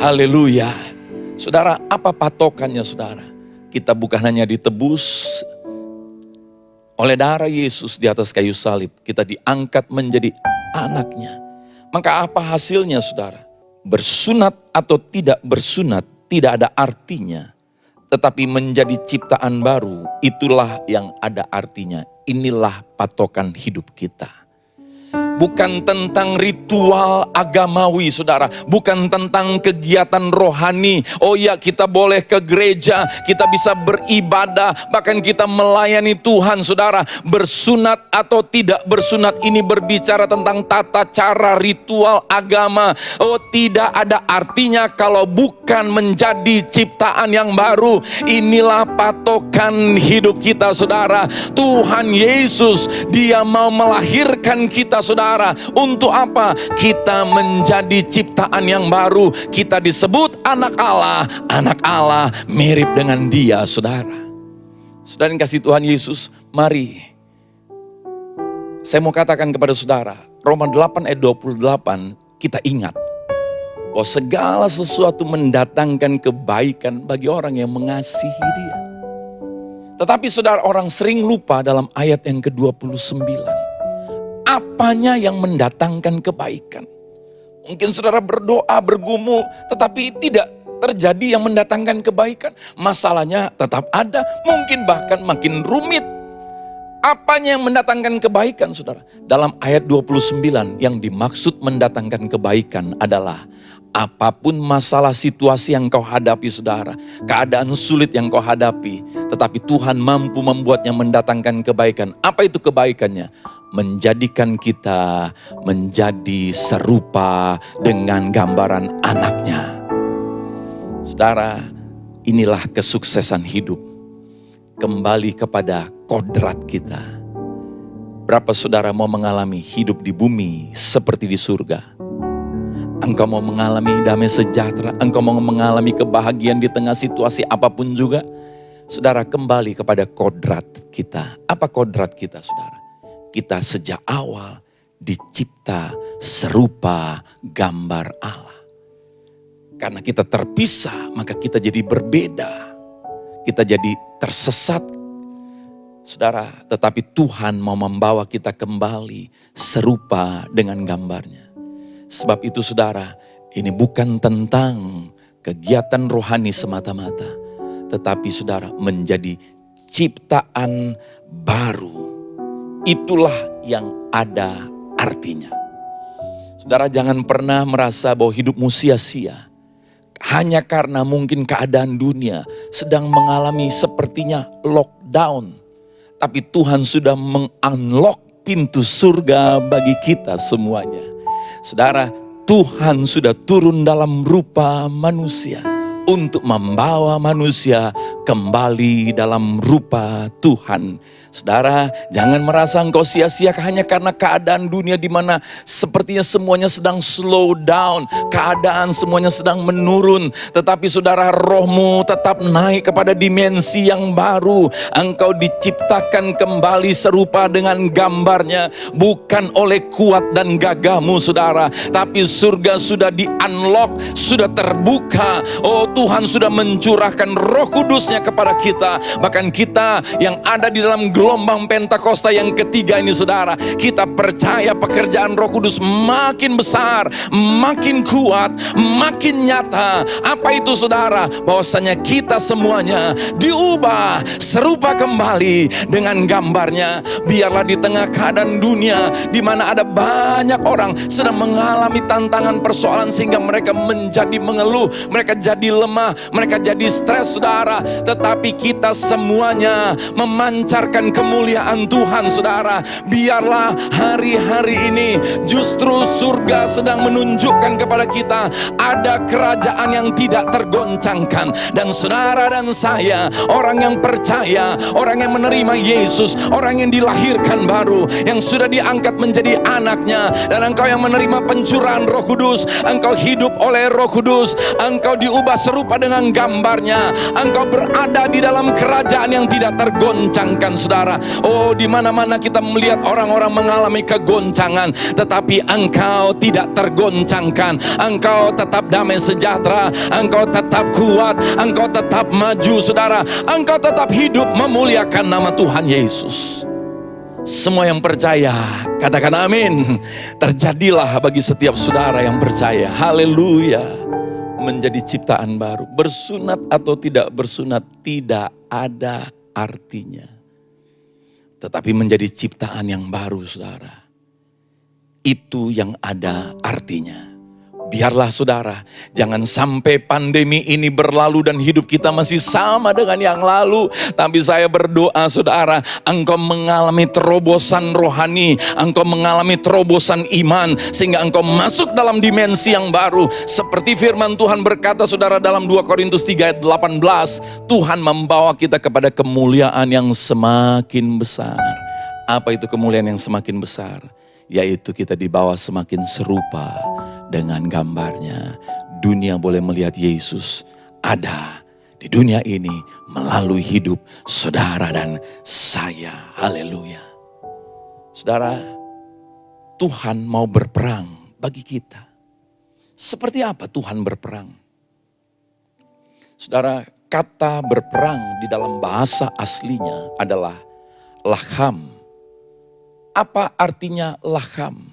Haleluya. Saudara, apa patokannya, saudara? Kita bukan hanya ditebus oleh darah Yesus di atas kayu salib, kita diangkat menjadi anaknya. Maka apa hasilnya, saudara? Bersunat atau tidak bersunat tidak ada artinya. Tetapi menjadi ciptaan baru, itulah yang ada artinya. Inilah patokan hidup kita. Bukan tentang ritual agamawi, saudara. Bukan tentang kegiatan rohani. Oh ya, kita boleh ke gereja, kita bisa beribadah, bahkan kita melayani Tuhan, saudara. Bersunat atau tidak bersunat ini berbicara tentang tata cara ritual agama. Oh, tidak ada artinya kalau bukan menjadi ciptaan yang baru. Inilah patokan hidup kita, saudara. Tuhan Yesus, Dia mau melahirkan kita, saudara. Untuk apa? Kita menjadi ciptaan yang baru. Kita disebut anak Allah mirip dengan Dia, saudara. Saudara yang kasih Tuhan Yesus, mari saya mau katakan kepada saudara, Roma 8 ayat 28, kita ingat bahwa segala sesuatu mendatangkan kebaikan bagi orang yang mengasihi Dia. Tetapi saudara, orang sering lupa dalam ayat yang ke-29. Apanya yang mendatangkan kebaikan? Mungkin saudara berdoa, bergumul, tetapi tidak terjadi yang mendatangkan kebaikan. Masalahnya tetap ada, mungkin bahkan makin rumit. Apanya yang mendatangkan kebaikan, saudara? Dalam ayat 29, yang dimaksud mendatangkan kebaikan adalah apapun masalah situasi yang kau hadapi, saudara, keadaan sulit yang kau hadapi, tetapi Tuhan mampu membuatnya mendatangkan kebaikan. Apa itu kebaikannya? Menjadikan kita menjadi serupa dengan gambaran anaknya. Saudara, inilah kesuksesan hidup. Kembali kepada kodrat kita. Berapa saudara mau mengalami hidup di bumi seperti di surga? Engkau mau mengalami damai sejahtera, engkau mau mengalami kebahagiaan di tengah situasi apapun juga. Saudara, kembali kepada kodrat kita. Apa kodrat kita, saudara? Kita sejak awal dicipta serupa gambar Allah. Karena kita terpisah, maka kita jadi berbeda. Kita jadi tersesat. Saudara, tetapi Tuhan mau membawa kita kembali serupa dengan gambarnya. Sebab itu saudara, ini bukan tentang kegiatan rohani semata-mata. Tetapi saudara, menjadi ciptaan baru. Itulah yang ada artinya. Saudara, jangan pernah merasa bahwa hidupmu sia-sia. Hanya karena mungkin keadaan dunia sedang mengalami sepertinya lockdown. Tapi Tuhan sudah meng-unlock pintu surga bagi kita semuanya. Saudara, Tuhan sudah turun dalam rupa manusia untuk membawa manusia kembali dalam rupa Tuhan. Saudara, jangan merasa engkau sia-sia hanya karena keadaan dunia di mana sepertinya semuanya sedang slow down, keadaan semuanya sedang menurun. Tetapi saudara, rohmu tetap naik kepada dimensi yang baru. Engkau diciptakan kembali serupa dengan gambarnya, bukan oleh kuat dan gagahmu, saudara. Tapi surga sudah di-unlock, sudah terbuka. Oh, Tuhan sudah mencurahkan Roh Kudus khususnya kepada kita. Bahkan kita yang ada di dalam gelombang Pentakosta yang ketiga ini saudara, kita percaya pekerjaan Roh Kudus makin besar, makin kuat, makin nyata. Apa itu saudara? Bahwasanya kita semuanya diubah serupa kembali dengan gambarnya. Biarlah di tengah keadaan dunia di mana ada banyak orang sedang mengalami tantangan persoalan sehingga mereka menjadi mengeluh, mereka jadi lemah, mereka jadi stres saudara. Tetapi kita semuanya memancarkan kemuliaan Tuhan saudara. Biarlah hari-hari ini justru surga sedang menunjukkan kepada kita ada kerajaan yang tidak tergoncangkan. Dan saudara dan saya, orang yang percaya, orang yang menerima Yesus, orang yang dilahirkan baru, yang sudah diangkat menjadi anaknya, dan engkau yang menerima pencurahan Roh Kudus, engkau hidup oleh Roh Kudus, engkau diubah serupa dengan gambarnya, engkau berada di dalam kerajaan yang tidak tergoncangkan saudara. Oh, di mana-mana kita melihat orang-orang mengalami kegoncangan, tetapi engkau tidak tergoncangkan, engkau tetap damai sejahtera, engkau tetap kuat, engkau tetap maju saudara, engkau tetap hidup memuliakan nama Tuhan Yesus. Semua yang percaya, katakan amin. Terjadilah bagi setiap saudara yang percaya. Haleluya. Menjadi ciptaan baru. Bersunat atau tidak bersunat tidak ada artinya. Tetapi menjadi ciptaan yang baru saudara, itu yang ada artinya. Biarlah saudara, jangan sampai pandemi ini berlalu dan hidup kita masih sama dengan yang lalu. Tapi saya berdoa saudara, engkau mengalami terobosan rohani, engkau mengalami terobosan iman, sehingga engkau masuk dalam dimensi yang baru. Seperti firman Tuhan berkata saudara dalam 2 Korintus 3 ayat 18, Tuhan membawa kita kepada kemuliaan yang semakin besar. Apa itu kemuliaan yang semakin besar? Yaitu kita dibawa semakin serupa dengan gambarnya. Dunia boleh melihat Yesus ada di dunia ini melalui hidup saudara dan saya. Haleluya. Saudara, Tuhan mau berperang bagi kita. Seperti apa Tuhan berperang? Saudara, kata berperang di dalam bahasa aslinya adalah laham. Apa artinya laham?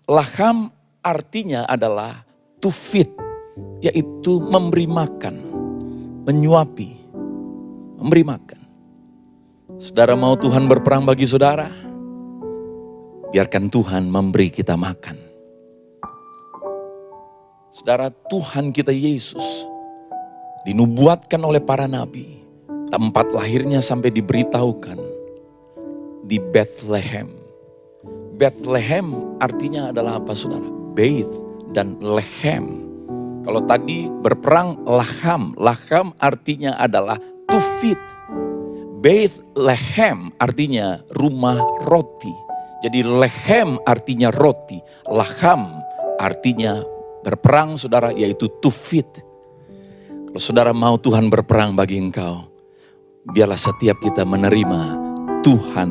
Laham artinya adalah to feed, yaitu memberi makan, menyuapi, memberi makan. Saudara mau Tuhan berperang bagi saudara? Biarkan Tuhan memberi kita makan. Saudara, Tuhan kita Yesus dinubuatkan oleh para nabi. Tempat lahirnya sampai diberitahukan di Bethlehem. Bethlehem artinya adalah apa saudara? Beth dan Lehem. Kalau tadi berperang laham. Laham artinya adalah to feed. Bethlehem artinya rumah roti. Jadi Lehem artinya roti. Laham artinya berperang saudara, yaitu to feed. Kalau saudara mau Tuhan berperang bagi engkau, biarlah setiap kita menerima Tuhan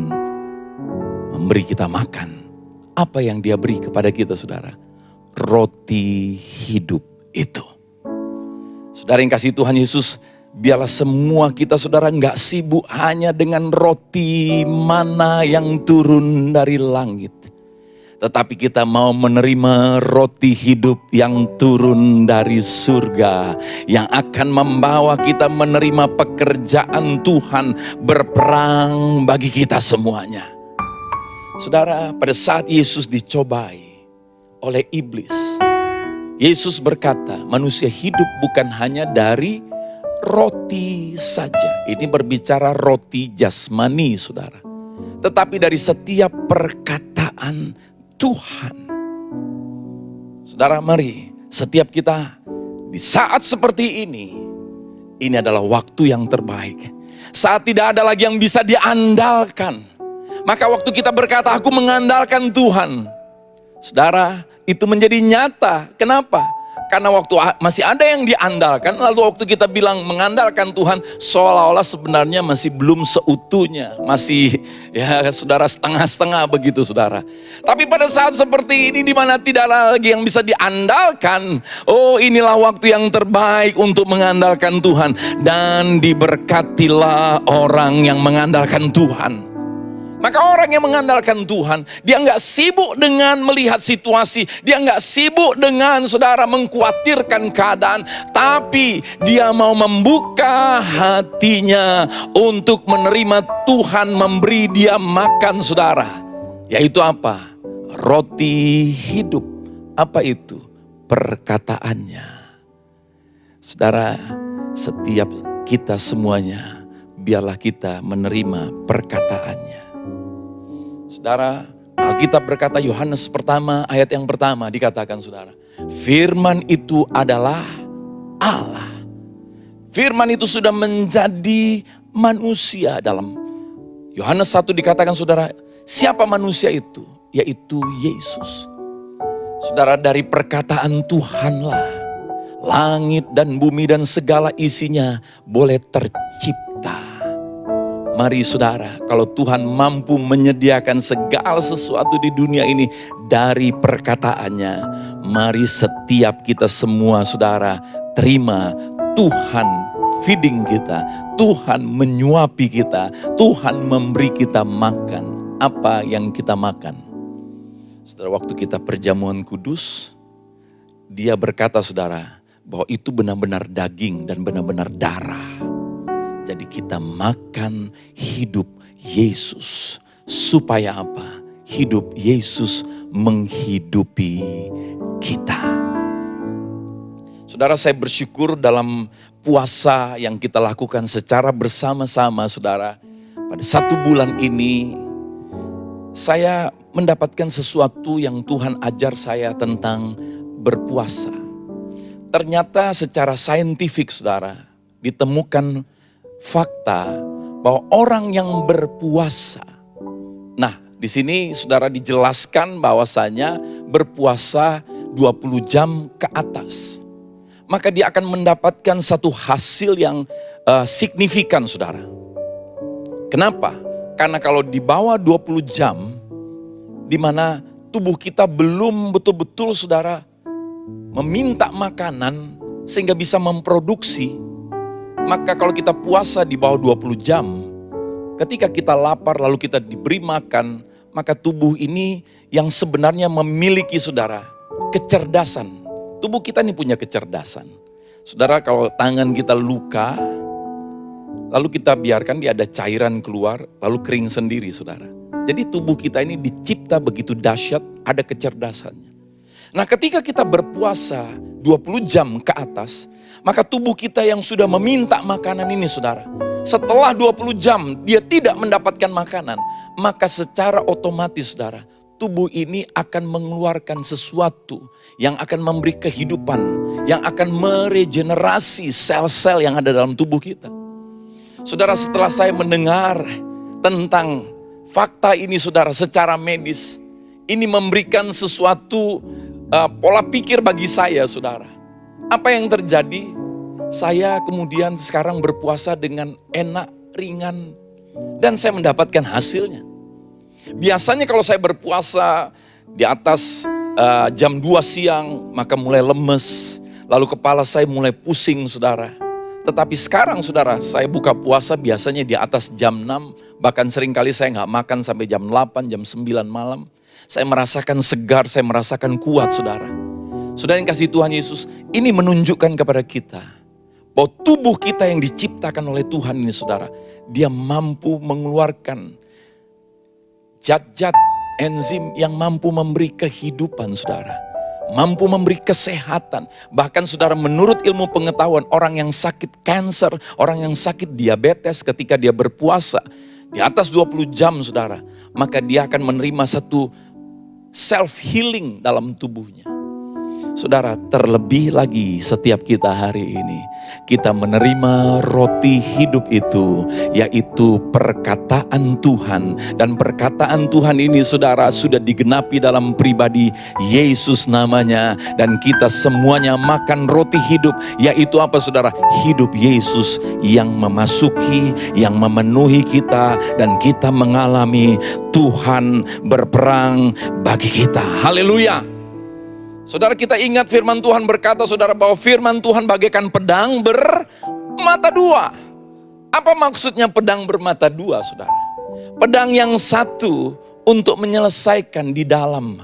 memberi kita makan. Apa yang Dia beri kepada kita saudara? Roti hidup itu. Saudara yang kasih Tuhan Yesus, biarlah semua kita saudara gak sibuk hanya dengan roti mana yang turun dari langit. Tetapi kita mau menerima roti hidup yang turun dari surga. Yang akan membawa kita menerima pekerjaan Tuhan berperang bagi kita semuanya. Saudara, pada saat Yesus dicobai oleh iblis, Yesus berkata, manusia hidup bukan hanya dari roti saja. Ini berbicara roti jasmani, saudara. Tetapi dari setiap perkataan Tuhan. Saudara, mari setiap kita di saat seperti ini adalah waktu yang terbaik. Saat tidak ada lagi yang bisa diandalkan. Maka waktu kita berkata, aku mengandalkan Tuhan. Saudara, itu menjadi nyata. Kenapa? Karena waktu masih ada yang diandalkan, lalu waktu kita bilang mengandalkan Tuhan, seolah-olah sebenarnya masih belum seutuhnya. Masih ya saudara setengah-setengah begitu saudara. Tapi pada saat seperti ini di mana tidak ada lagi yang bisa diandalkan, oh inilah waktu yang terbaik untuk mengandalkan Tuhan. Dan diberkatilah orang yang mengandalkan Tuhan. Maka orang yang mengandalkan Tuhan, dia nggak sibuk dengan melihat situasi, dia nggak sibuk dengan saudara mengkhawatirkan keadaan, tapi dia mau membuka hatinya untuk menerima Tuhan memberi dia makan saudara. Yaitu apa? Roti hidup. Apa itu? Perkataannya. Saudara, setiap kita semuanya, biarlah kita menerima perkataannya. Saudara, Alkitab berkata Yohanes pertama ayat yang pertama dikatakan saudara. Firman itu adalah Allah. Firman itu sudah menjadi manusia dalam Yohanes 1 dikatakan saudara. Siapa manusia itu? Yaitu Yesus. Saudara, dari perkataan Tuhanlah langit dan bumi dan segala isinya boleh tercipta. Mari saudara, kalau Tuhan mampu menyediakan segala sesuatu di dunia ini dari perkataannya, mari setiap kita semua saudara terima Tuhan feeding kita, Tuhan menyuapi kita, Tuhan memberi kita makan apa yang kita makan. Saudara, waktu kita perjamuan kudus, dia berkata saudara bahwa itu benar-benar daging dan benar-benar darah. Jadi kita makan hidup Yesus. Supaya apa? Hidup Yesus menghidupi kita. Saudara, saya bersyukur dalam puasa yang kita lakukan secara bersama-sama saudara. Pada 1 bulan ini, saya mendapatkan sesuatu yang Tuhan ajar saya tentang berpuasa. Ternyata secara saintifik saudara, ditemukan fakta bahwa orang yang berpuasa. Nah, di sini saudara dijelaskan bahwasanya berpuasa 20 jam ke atas. Maka dia akan mendapatkan satu hasil yang signifikan saudara. Kenapa? Karena kalau di bawah 20 jam, di mana tubuh kita belum betul-betul saudara meminta makanan sehingga bisa memproduksi. Maka kalau kita puasa di bawah 20 jam, ketika kita lapar lalu kita diberi makan, maka tubuh ini yang sebenarnya memiliki saudara kecerdasan. Tubuh kita ini punya kecerdasan. Saudara, kalau tangan kita luka, lalu kita biarkan dia ada cairan keluar, lalu kering sendiri saudara. Jadi tubuh kita ini dicipta begitu dahsyat, ada kecerdasannya. Nah, ketika kita berpuasa 20 jam ke atas, maka tubuh kita yang sudah meminta makanan ini saudara, setelah 20 jam dia tidak mendapatkan makanan, maka secara otomatis saudara, tubuh ini akan mengeluarkan sesuatu yang akan memberi kehidupan, yang akan meregenerasi sel-sel yang ada dalam tubuh kita. Saudara, setelah saya mendengar tentang fakta ini saudara secara medis, ini memberikan sesuatu pola pikir bagi saya saudara. Apa yang terjadi? Saya kemudian sekarang berpuasa dengan enak, ringan, dan saya mendapatkan hasilnya. Biasanya kalau saya berpuasa di atas jam 2 siang, maka mulai lemes, lalu kepala saya mulai pusing saudara. Tetapi sekarang saudara, saya buka puasa biasanya di atas jam 6, bahkan seringkali saya nggak makan sampai jam 8, jam 9 malam. Saya merasakan segar, saya merasakan kuat saudara. Saudara yang kasih Tuhan Yesus, ini menunjukkan kepada kita bahwa tubuh kita yang diciptakan oleh Tuhan ini saudara, dia mampu mengeluarkan zat-zat enzim yang mampu memberi kehidupan saudara. Mampu memberi kesehatan. Bahkan saudara, menurut ilmu pengetahuan, orang yang sakit kanker, orang yang sakit diabetes ketika dia berpuasa di atas 20 jam saudara, maka dia akan menerima satu self healing dalam tubuhnya. Saudara, terlebih lagi setiap kita hari ini, kita menerima roti hidup itu, yaitu perkataan Tuhan. Dan perkataan Tuhan ini, saudara, sudah digenapi dalam pribadi Yesus namanya. Dan kita semuanya makan roti hidup, yaitu apa, saudara? Hidup Yesus yang memasuki, yang memenuhi kita, dan kita mengalami Tuhan berperang bagi kita. Haleluya. Saudara, kita ingat firman Tuhan berkata, saudara, bahwa firman Tuhan bagaikan pedang bermata dua. Apa maksudnya pedang bermata dua, saudara? Pedang yang satu untuk menyelesaikan di dalam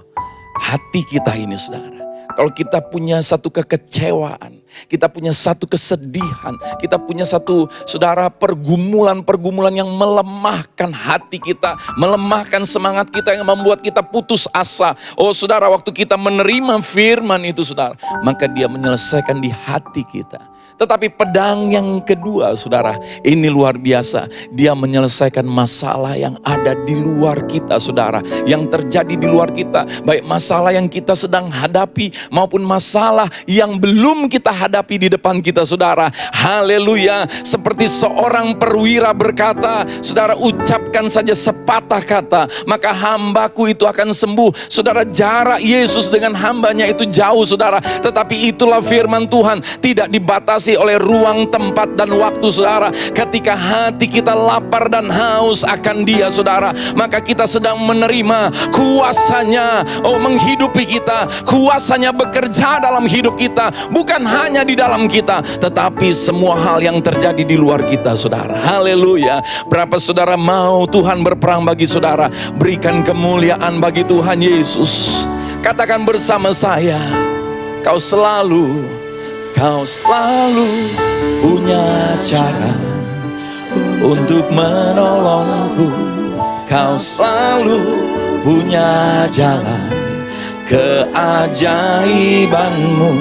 hati kita ini, saudara. Kalau kita punya satu kekecewaan, kita punya satu kesedihan, kita punya satu, saudara, pergumulan-pergumulan yang melemahkan hati kita, melemahkan semangat kita, yang membuat kita putus asa. Oh saudara, waktu kita menerima firman itu, saudara, maka dia menyelesaikan di hati kita. Tetapi pedang yang kedua, saudara, ini luar biasa. Dia menyelesaikan masalah yang ada di luar kita, saudara. Yang terjadi di luar kita. Baik masalah yang kita sedang hadapi maupun masalah yang belum kita hadapi di depan kita, saudara. Haleluya. Seperti seorang perwira berkata, saudara, ucapkan saja sepatah kata, maka hambaku itu akan sembuh. Saudara, jarak Yesus dengan hambanya itu jauh, saudara. Tetapi itulah firman Tuhan, tidak dibatasi oleh ruang, tempat, dan waktu, saudara. Ketika hati kita lapar dan haus akan dia, saudara, maka kita sedang menerima kuasanya, menghidupi kita, kuasanya bekerja dalam hidup kita, bukan hanya di dalam kita, tetapi semua hal yang terjadi di luar kita, saudara. Haleluya. Berapa saudara mau Tuhan berperang bagi saudara? Berikan kemuliaan bagi Tuhan Yesus. Katakan bersama saya, Kau selalu punya cara untuk menolongku. Kau selalu punya jalan keajaibanmu.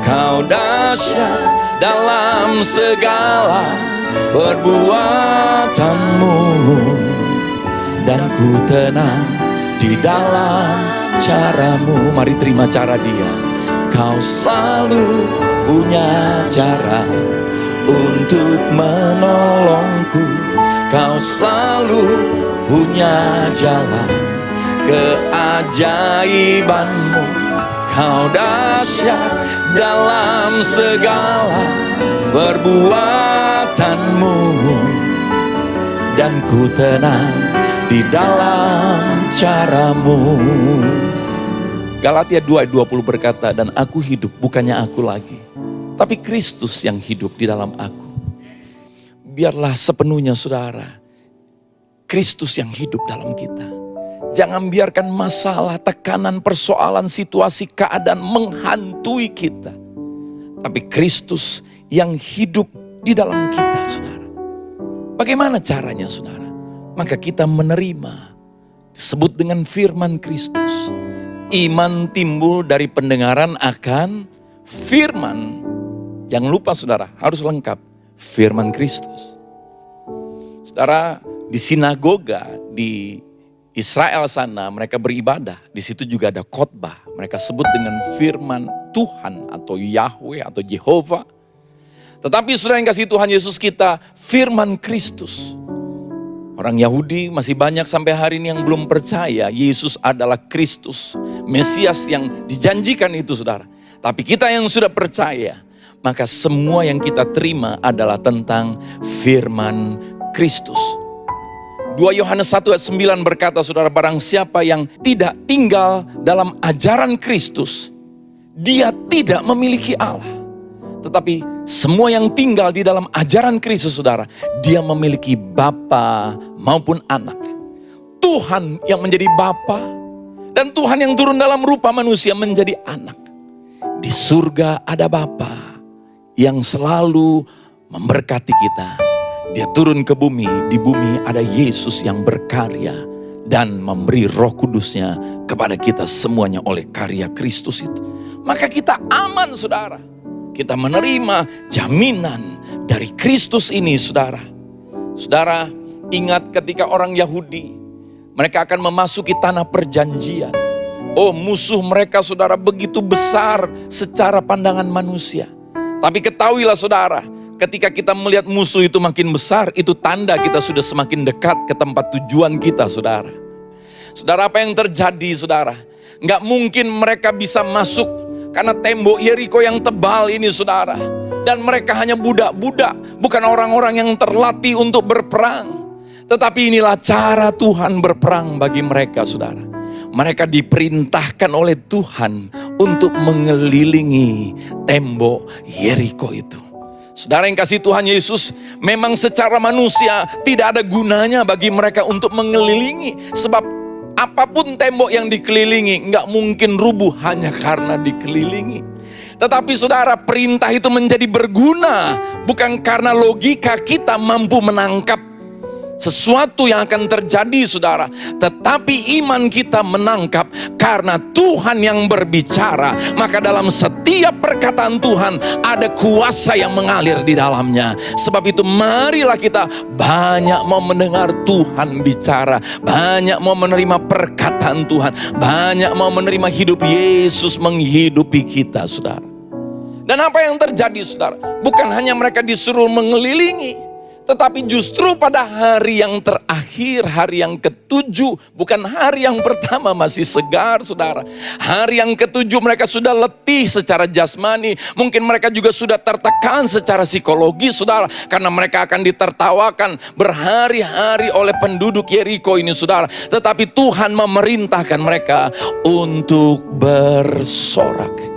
Kau dahsyat dalam segala perbuatanmu, dan ku tenang di dalam caramu. Mari terima cara dia. Kau selalu punya cara untuk menolongku. Kau selalu punya jalan keajaibanmu. Kau dahsyat dalam segala perbuatanmu, dan ku tenang di dalam caramu. Galatia 2 ayat 20 berkata, dan aku hidup bukannya aku lagi, tapi Kristus yang hidup di dalam aku. Biarlah sepenuhnya, saudara, Kristus yang hidup dalam kita. Jangan biarkan masalah, tekanan, persoalan, situasi, keadaan menghantui kita. Tapi Kristus yang hidup di dalam kita, saudara. Bagaimana caranya, saudara? Maka kita menerima, disebut dengan firman Kristus. Iman timbul dari pendengaran akan firman. Jangan lupa, saudara, harus lengkap firman Kristus. Saudara, di sinagoga di Israel sana mereka beribadah. Di situ juga ada khotbah. Mereka sebut dengan firman Tuhan atau Yahweh atau Jehovah. Tetapi saudara yang kasih Tuhan Yesus kita, firman Kristus. Orang Yahudi masih banyak sampai hari ini yang belum percaya Yesus adalah Kristus, Mesias yang dijanjikan itu, saudara. Tapi kita yang sudah percaya, maka semua yang kita terima adalah tentang firman Kristus. 2 Yohanes 1 ayat 9 berkata, saudara, barang siapa yang tidak tinggal dalam ajaran Kristus, dia tidak memiliki Allah. Tetapi semua yang tinggal di dalam ajaran Kristus, saudara, dia memiliki Bapa maupun anak. Tuhan yang menjadi Bapa dan Tuhan yang turun dalam rupa manusia menjadi anak. Di surga ada Bapa yang selalu memberkati kita. Dia turun ke bumi, di bumi ada Yesus yang berkarya dan memberi Roh Kudusnya kepada kita semuanya oleh karya Kristus itu. Maka kita aman, saudara. Kita menerima jaminan dari Kristus ini, saudara. Saudara, ingat ketika orang Yahudi, mereka akan memasuki tanah perjanjian. Oh, musuh mereka saudara begitu besar secara pandangan manusia. Tapi ketahuilah saudara, ketika kita melihat musuh itu makin besar, itu tanda kita sudah semakin dekat ke tempat tujuan kita saudara. Saudara, apa yang terjadi saudara? Nggak mungkin mereka bisa masuk karena tembok Yeriko yang tebal ini saudara. Dan mereka hanya budak-budak, bukan orang-orang yang terlatih untuk berperang. Tetapi inilah cara Tuhan berperang bagi mereka saudara. Mereka diperintahkan oleh Tuhan untuk mengelilingi tembok Yeriko itu. Saudara yang kasih Tuhan Yesus, memang secara manusia tidak ada gunanya bagi mereka untuk mengelilingi. Sebab apapun tembok yang dikelilingi nggak mungkin rubuh hanya karena dikelilingi. Tetapi saudara, perintah itu menjadi berguna bukan karena logika kita mampu menangkap sesuatu yang akan terjadi saudara. Tetapi iman kita menangkap karena Tuhan yang berbicara. Maka dalam setiap perkataan Tuhan ada kuasa yang mengalir di dalamnya. Sebab itu marilah kita banyak mau mendengar Tuhan bicara. Banyak mau menerima perkataan Tuhan. Banyak mau menerima hidup Yesus menghidupi kita saudara. Dan apa yang terjadi saudara? Bukan hanya mereka disuruh mengelilingi. Tetapi justru pada hari yang terakhir, hari yang ke-7, bukan hari yang pertama masih segar saudara. Hari yang ke-7 mereka sudah letih secara jasmani. Mungkin mereka juga sudah tertekan secara psikologi saudara. Karena mereka akan ditertawakan berhari-hari oleh penduduk Yeriko ini saudara. Tetapi Tuhan memerintahkan mereka untuk bersorak.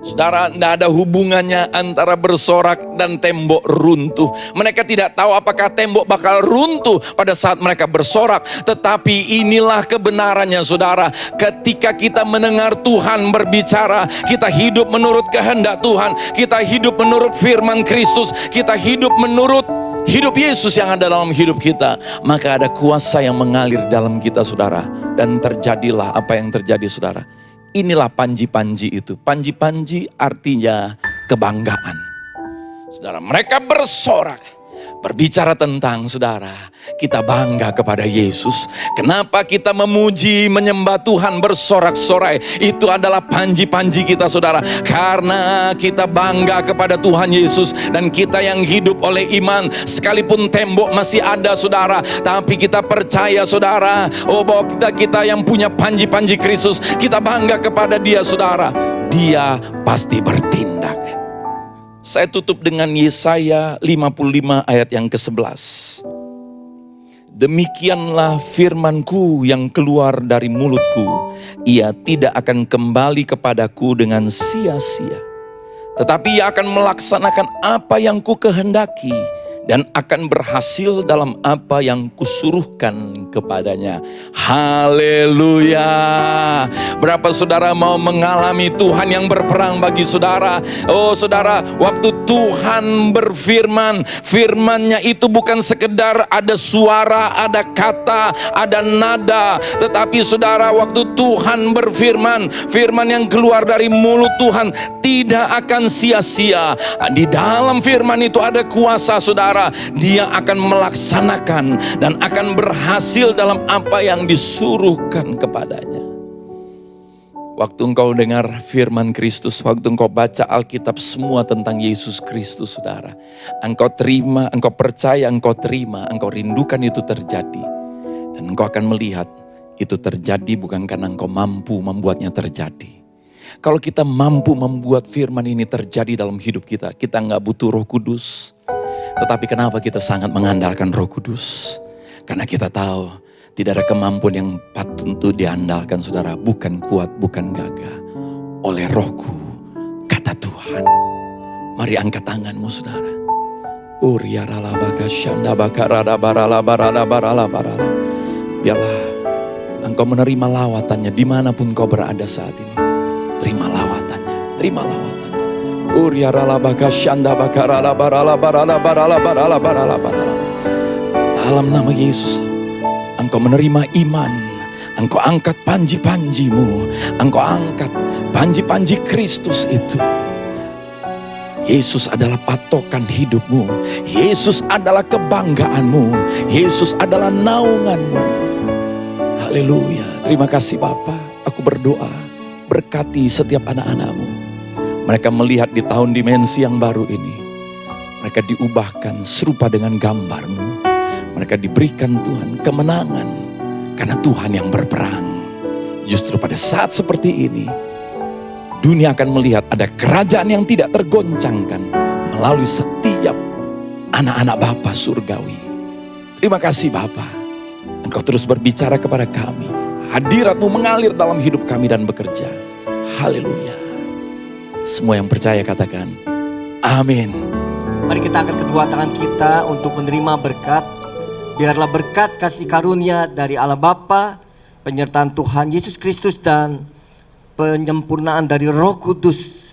Saudara, tidak ada hubungannya antara bersorak dan tembok runtuh. Mereka tidak tahu apakah tembok bakal runtuh pada saat mereka bersorak. Tetapi inilah kebenarannya saudara. Ketika kita mendengar Tuhan berbicara, kita hidup menurut kehendak Tuhan. Kita hidup menurut firman Kristus. Kita hidup menurut hidup Yesus yang ada dalam hidup kita. Maka ada kuasa yang mengalir dalam kita saudara. Dan terjadilah apa yang terjadi saudara. Inilah panji-panji itu. Panji-panji artinya kebanggaan. Saudara, mereka bersorak. Berbicara tentang saudara, kita bangga kepada Yesus. Kenapa kita memuji, menyembah Tuhan, bersorak-sorai? Itu adalah panji-panji kita saudara. Karena kita bangga kepada Tuhan Yesus. Dan kita yang hidup oleh iman. Sekalipun tembok masih ada saudara. Tapi kita percaya saudara. Oh, bahwa kita yang punya panji-panji Kristus. Kita bangga kepada Dia saudara. Dia pasti bertindak. Saya tutup dengan Yesaya 55 ayat yang ke-11. Demikianlah firmanku yang keluar dari mulutku. Ia tidak akan kembali kepadaku dengan sia-sia. Tetapi ia akan melaksanakan apa yang ku kehendaki. Dan akan berhasil dalam apa yang kusuruhkan kepadanya. Haleluya. Berapa saudara mau mengalami Tuhan yang berperang bagi saudara? Oh saudara, waktu Tuhan berfirman, firman-Nya itu bukan sekedar ada suara, ada kata, ada nada. Tetapi saudara, waktu Tuhan berfirman, firman yang keluar dari mulut Tuhan tidak akan sia-sia. Di dalam firman itu ada kuasa saudara. Dia akan melaksanakan dan akan berhasil dalam apa yang disuruhkan kepadanya. Waktu engkau dengar firman Kristus, waktu engkau baca Alkitab semua tentang Yesus Kristus saudara. Engkau terima, engkau percaya, engkau terima, engkau rindukan itu terjadi. Dan engkau akan melihat itu terjadi bukan karena engkau mampu membuatnya terjadi. Kalau kita mampu membuat firman ini terjadi dalam hidup kita, kita nggak butuh Roh Kudus. Tetapi kenapa kita sangat mengandalkan Roh Kudus? Karena kita tahu tidak ada kemampuan yang patut untuk diandalkan saudara. Bukan kuat, bukan gagah. Oleh Rohku, kata Tuhan. Mari angkat tanganmu saudara. Biarlah engkau menerima lawatannya dimanapun kau berada saat ini. Terima lawatannya, terima lawatannya. Dalam nama Yesus, engkau menerima iman. Engkau angkat panji-panjimu. Engkau angkat panji-panji Kristus itu. Yesus adalah patokan hidupmu. Yesus adalah kebanggaanmu. Yesus adalah naunganmu. Haleluya. Terima kasih Bapa. aku berdoa, berkati setiap anak-anak-Mu. Mereka melihat di tahun dimensi yang baru ini, mereka diubahkan serupa dengan gambar-Mu. Mereka diberikan Tuhan kemenangan, karena Tuhan yang berperang. Justru pada saat seperti ini, dunia akan melihat ada kerajaan yang tidak tergoncangkan melalui setiap anak-anak Bapa surgawi. Terima kasih Bapa, Engkau terus berbicara kepada kami. Hadirat-Mu mengalir dalam hidup kami dan bekerja. Haleluya. Semua yang percaya katakan, amin. Mari kita angkat kedua tangan kita untuk menerima berkat. Biarlah berkat kasih karunia dari Allah Bapa, penyertaan Tuhan Yesus Kristus dan penyempurnaan dari Roh Kudus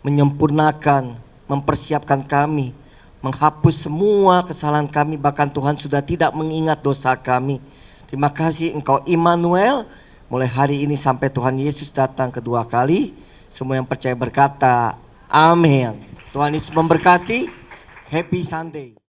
menyempurnakan, mempersiapkan kami, menghapus semua kesalahan kami, bahkan Tuhan sudah tidak mengingat dosa kami. Terima kasih Engkau Immanuel, mulai hari ini sampai Tuhan Yesus datang kedua kali. Semua yang percaya berkata, amin. Tuhan Yesus memberkati. Happy Sunday.